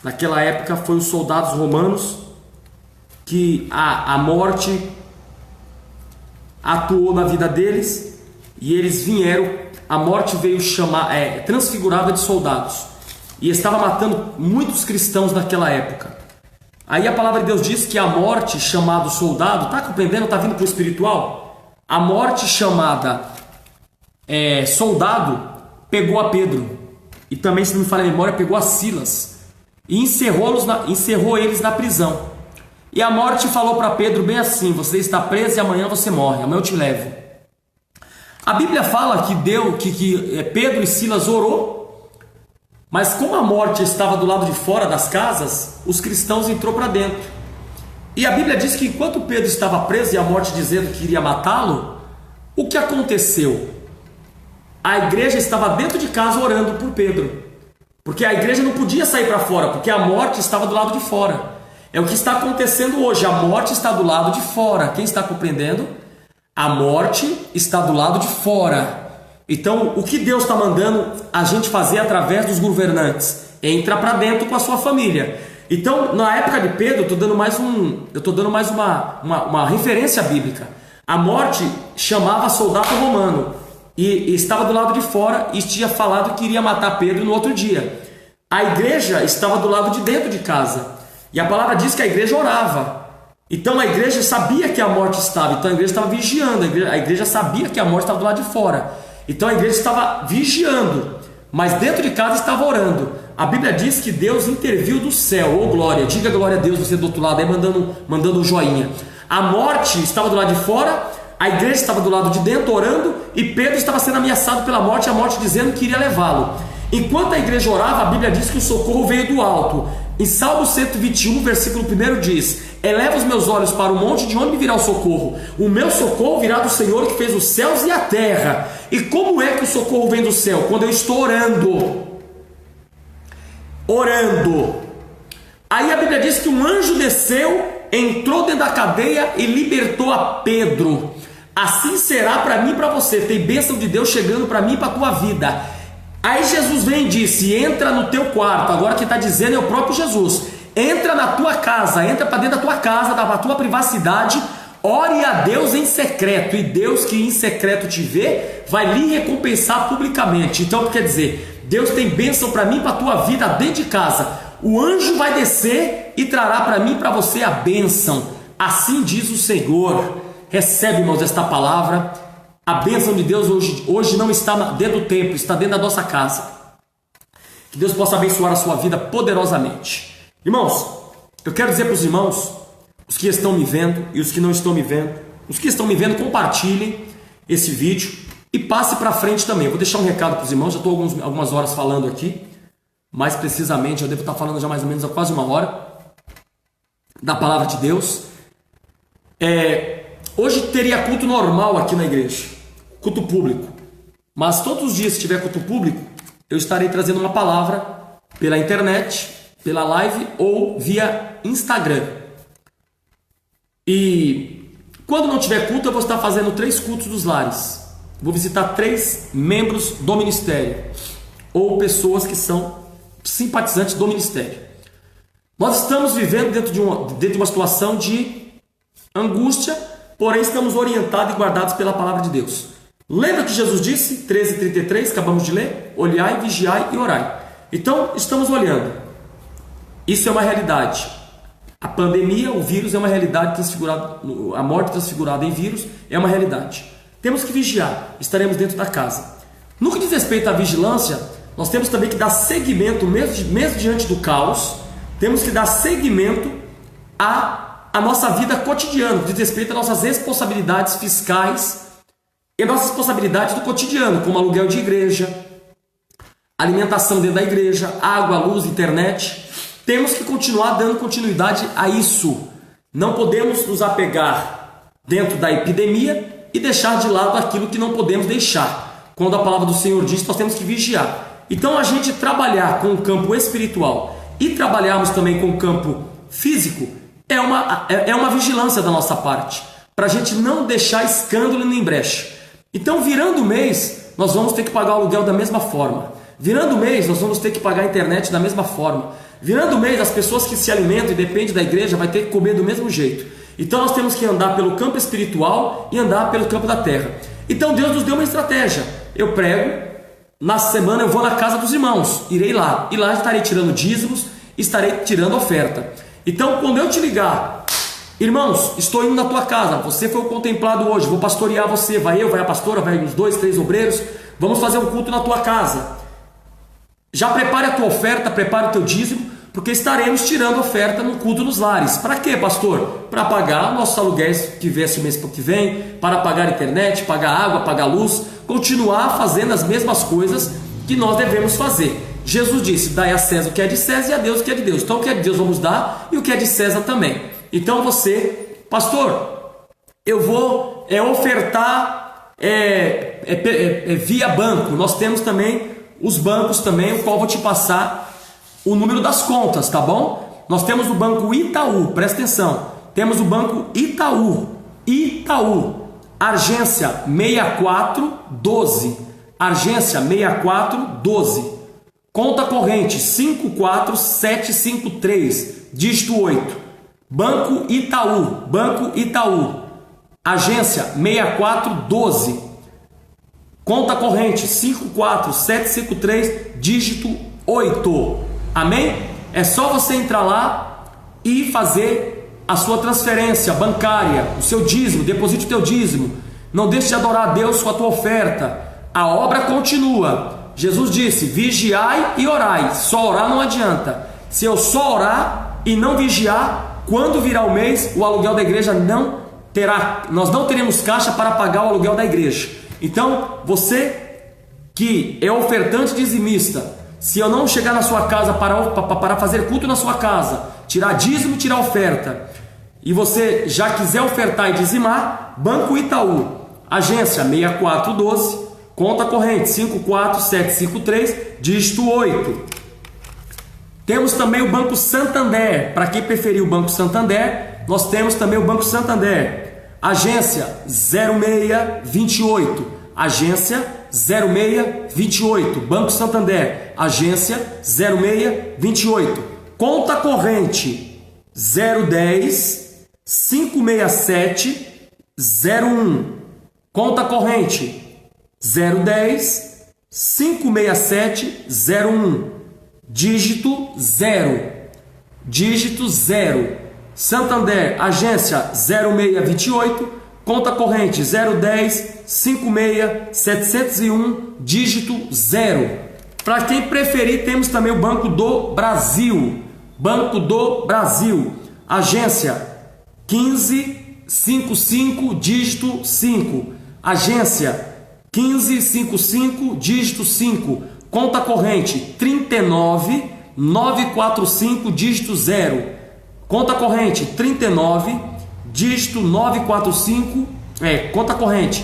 Naquela época foi os soldados romanos que a morte atuou na vida deles, e eles vieram, a morte veio transfigurada de soldados, e estava matando muitos cristãos naquela época. Aí a palavra de Deus diz que a morte, chamado soldado, está compreendendo? Está vindo para o espiritual? A morte chamada soldado pegou a Pedro, e também, se não me falha a memória, pegou a Silas, e encerrou eles na prisão. E a morte falou para Pedro bem assim: você está preso e amanhã você morre, amanhã eu te levo. A Bíblia fala que Pedro e Silas orou, mas como a morte estava do lado de fora das casas, os cristãos entrou para dentro. E a Bíblia diz que enquanto Pedro estava preso e a morte dizendo que iria matá-lo, o que aconteceu? A igreja estava dentro de casa orando por Pedro, porque a igreja não podia sair para fora, porque a morte estava do lado de fora. É o que está acontecendo hoje, a morte está do lado de fora. Quem está compreendendo? A morte está do lado de fora. Então, o que Deus está mandando a gente fazer através dos governantes? É entrar para dentro com a sua família. Então, na época de Pedro, eu estou dando mais uma referência bíblica. A morte chamava soldado romano e estava do lado de fora e tinha falado que iria matar Pedro no outro dia. A igreja estava do lado de dentro de casa. E a palavra diz que a igreja orava. Então a igreja sabia que a morte estava. Então a igreja estava vigiando. A igreja sabia que a morte estava do lado de fora. Então a igreja estava vigiando, mas dentro de casa estava orando. A Bíblia diz que Deus interviu do céu. Ô glória, diga glória a Deus, você do outro lado aí mandando um joinha. A morte estava do lado de fora, a igreja estava do lado de dentro orando, e Pedro estava sendo ameaçado pela morte, a morte dizendo que iria levá-lo. Enquanto a igreja orava, a Bíblia diz que o socorro veio do alto. Em Salmo 121, versículo 1 diz: eleva os meus olhos para o monte, de onde me virá o socorro? O meu socorro virá do Senhor que fez os céus e a terra. E como é que o socorro vem do céu? Quando eu estou orando. Aí a Bíblia diz que um anjo desceu, entrou dentro da cadeia e libertou a Pedro. Assim será para mim e para você. Tem bênção de Deus chegando para mim e para a tua vida. Aí Jesus vem e disse: entra no teu quarto. Agora quem está dizendo é o próprio Jesus. Entra na tua casa, entra para dentro da tua casa, da tua privacidade, ore a Deus em secreto, e Deus que em secreto te vê, vai lhe recompensar publicamente. Então quer dizer, Deus tem bênção para mim e para a tua vida dentro de casa. O anjo vai descer e trará para mim e para você a bênção. Assim diz o Senhor. Recebe, irmãos, esta palavra. A bênção de Deus hoje não está dentro do templo, está dentro da nossa casa. Que Deus possa abençoar a sua vida poderosamente. Irmãos, eu quero dizer para os irmãos, os que estão me vendo e os que não estão me vendo, os que estão me vendo, compartilhem esse vídeo e passe para frente também. Eu vou deixar um recado para os irmãos, já estou algumas horas falando aqui, mais precisamente, eu devo estar falando já mais ou menos há quase uma hora, da palavra de Deus. Hoje teria culto normal aqui na igreja, culto público, mas todos os dias, se tiver culto público, eu estarei trazendo uma palavra pela internet, pela live ou via Instagram. E quando não tiver culto, eu vou estar fazendo 3 cultos dos lares. Vou visitar 3 membros do ministério, ou pessoas que são simpatizantes do ministério. Nós estamos vivendo dentro de uma situação de angústia, porém estamos orientados e guardados pela palavra de Deus. Lembra que Jesus disse, 13:33, acabamos de ler? Olhai, vigiai e orai. Então, estamos olhando. Isso é uma realidade. A pandemia, o vírus é uma realidade transfigurada, a morte transfigurada em vírus é uma realidade. Temos que vigiar, estaremos dentro da casa. No que diz respeito à vigilância, nós temos também que dar seguimento, mesmo diante do caos, temos que dar seguimento à nossa vida cotidiana, diz respeito às nossas responsabilidades fiscais e nossas responsabilidades do cotidiano, como aluguel de igreja, alimentação dentro da igreja, água, luz, internet. Temos que continuar dando continuidade a isso. Não podemos nos apegar dentro da epidemia e deixar de lado aquilo que não podemos deixar. Quando a palavra do Senhor diz, nós temos que vigiar. Então, a gente trabalhar com o campo espiritual e trabalharmos também com o campo físico é uma vigilância da nossa parte, para a gente não deixar escândalo nem brecha. Então, virando o mês, nós vamos ter que pagar o aluguel da mesma forma. Virando o mês, nós vamos ter que pagar a internet da mesma forma. Virando o mês, as pessoas que se alimentam e dependem da igreja vai ter que comer do mesmo jeito. Então nós temos que andar pelo campo espiritual e andar pelo campo da terra. Então Deus nos deu uma estratégia. Eu prego, na semana eu vou na casa dos irmãos, irei lá. E lá estarei tirando dízimos, estarei tirando oferta. Então quando eu te ligar, irmãos, estou indo na tua casa, você foi o contemplado hoje, vou pastorear você, vai eu, vai a pastora, vai uns 2, 3 obreiros, vamos fazer um culto na tua casa. Já prepare a tua oferta, prepare o teu dízimo, porque estaremos tirando oferta no culto dos lares. Para quê, pastor? Para pagar nossos aluguéis que viesse o mês que vem, para pagar a internet, pagar água, pagar luz, continuar fazendo as mesmas coisas que nós devemos fazer. Jesus disse, dai a César o que é de César e a Deus o que é de Deus. Então o que é de Deus vamos dar e o que é de César também. Então você, pastor, eu vou ofertar via banco. Nós temos também os bancos também, o qual vou te passar o número das contas, tá bom? Nós temos o banco Itaú, presta atenção. Temos o banco Itaú, Argência 6412, Argência 6412, conta corrente 54753, dígito 8, Banco Itaú, Agência 6412, conta corrente 54753, dígito 8. Amém? É só você entrar lá e fazer a sua transferência bancária, o seu dízimo, deposite o teu dízimo. Não deixe de adorar a Deus com a tua oferta. A obra continua. Jesus disse, vigiai e orai. Só orar não adianta. Se eu só orar e não vigiar, quando virar o mês, o aluguel da igreja não terá, nós não teremos caixa para pagar o aluguel da igreja. Então, você que é ofertante dizimista, se eu não chegar na sua casa para fazer culto na sua casa, tirar dízimo, tirar oferta, e você já quiser ofertar e dizimar, Banco Itaú, Agência 6412, conta corrente 54753, dígito 8. Temos também o Banco Santander. Para quem preferir o Banco Santander, nós temos também o Banco Santander, Agência 0628, Agência 0628, Banco Santander, Agência 0628, conta corrente 010 567 01, conta corrente 010 567 01, dígito 0, Santander, Agência 0628, conta corrente 010 56 701, dígito 0. Para quem preferir, temos também o Banco do Brasil, Agência 1555, dígito 5, Agência 1555, dígito 5, conta corrente 39 945, dígito 0, conta corrente 39, dígito 945, conta corrente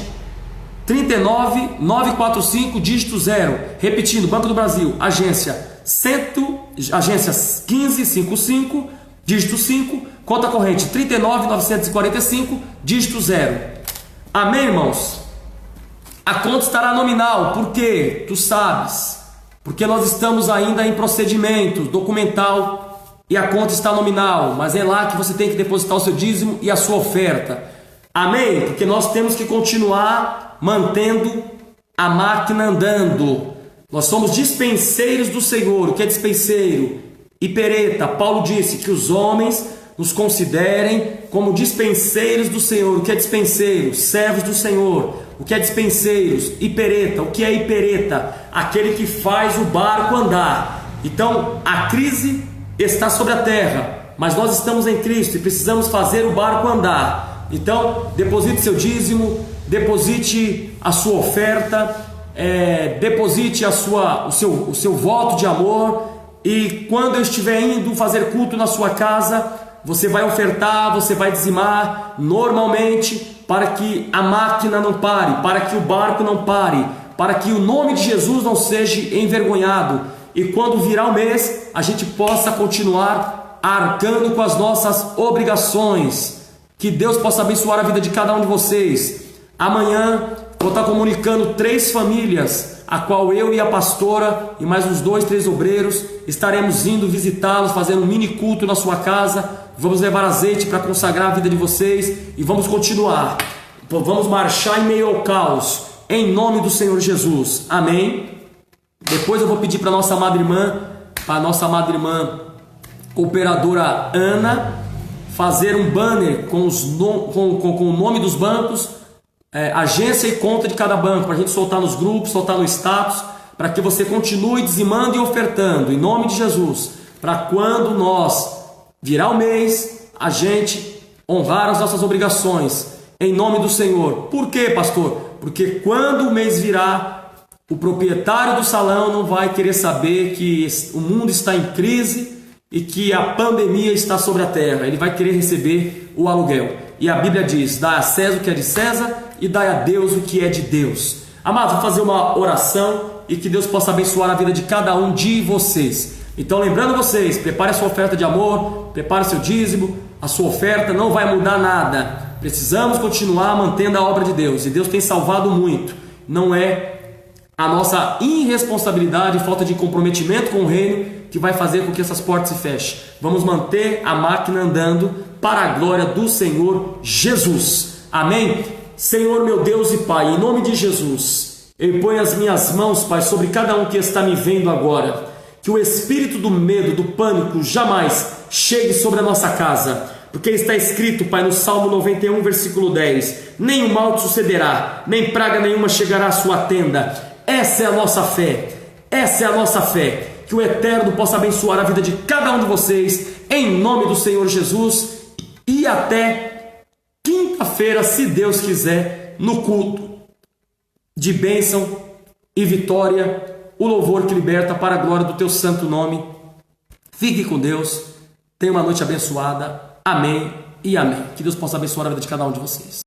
39 945, dígito 0. Repetindo, Banco do Brasil, agência 1555, dígito 5, conta corrente 39.945, dígito 0. Amém, irmãos? A conta estará nominal, por quê? Tu sabes, porque nós estamos ainda em procedimento documental e a conta está nominal, mas é lá que você tem que depositar o seu dízimo e a sua oferta. Amém? Porque nós temos que continuar mantendo a máquina andando. Nós somos dispenseiros do Senhor. O que é dispenseiro? Hipereta. Paulo disse que os homens nos considerem como dispenseiros do Senhor. O que é dispenseiro? Servos do Senhor. O que é dispenseiros? Hipereta. O que é hipereta? Aquele que faz o barco andar. Então, a crise está sobre a terra, mas nós estamos em Cristo e precisamos fazer o barco andar. Então, deposite seu dízimo, deposite a sua oferta, deposite o seu voto de amor, e quando eu estiver indo fazer culto na sua casa, você vai ofertar, você vai dizimar normalmente, para que a máquina não pare, para que o barco não pare, para que o nome de Jesus não seja envergonhado, e quando virar o mês, a gente possa continuar arcando com as nossas obrigações. Que Deus possa abençoar a vida de cada um de vocês. Amanhã vou estar comunicando 3 famílias, a qual eu e a pastora e mais uns 2, 3 obreiros estaremos indo visitá-los, fazendo um mini culto na sua casa. Vamos levar azeite para consagrar a vida de vocês e vamos continuar. Vamos marchar em meio ao caos, em nome do Senhor Jesus. Amém? Depois eu vou pedir para a nossa amada irmã, cooperadora Ana, fazer um banner com o nome dos bancos, agência e conta de cada banco, para a gente soltar nos grupos, soltar no status, para que você continue dizimando e ofertando, em nome de Jesus, para quando nós virar o mês, a gente honrar as nossas obrigações, em nome do Senhor. Por quê, pastor? Porque quando o mês virar, o proprietário do salão não vai querer saber que o mundo está em crise e que a pandemia está sobre a terra. Ele vai querer receber o aluguel. E a Bíblia diz: dá a César o que é de César e dá a Deus o que é de Deus. Amados, vou fazer uma oração e que Deus possa abençoar a vida de cada um de vocês. Então, lembrando vocês, prepare a sua oferta de amor, prepare o seu dízimo. A sua oferta não vai mudar nada. Precisamos continuar mantendo a obra de Deus. E Deus tem salvado muito. Não é a nossa irresponsabilidade e falta de comprometimento com o reino que vai fazer com que essas portas se fechem. Vamos manter a máquina andando para a glória do Senhor Jesus. Amém? Senhor meu Deus e Pai, em nome de Jesus, eu ponho as minhas mãos, Pai, sobre cada um que está me vendo agora. Que o espírito do medo, do pânico jamais chegue sobre a nossa casa. Porque está escrito, Pai, no Salmo 91, versículo 10: nem o mal te sucederá, nem praga nenhuma chegará à sua tenda. Essa é a nossa fé, essa é a nossa fé. Que o Eterno possa abençoar a vida de cada um de vocês, em nome do Senhor Jesus. E até quinta-feira, se Deus quiser, no culto de bênção e vitória, o louvor que liberta para a glória do teu santo nome. Fique com Deus, tenha uma noite abençoada. Amém e amém. Que Deus possa abençoar a vida de cada um de vocês.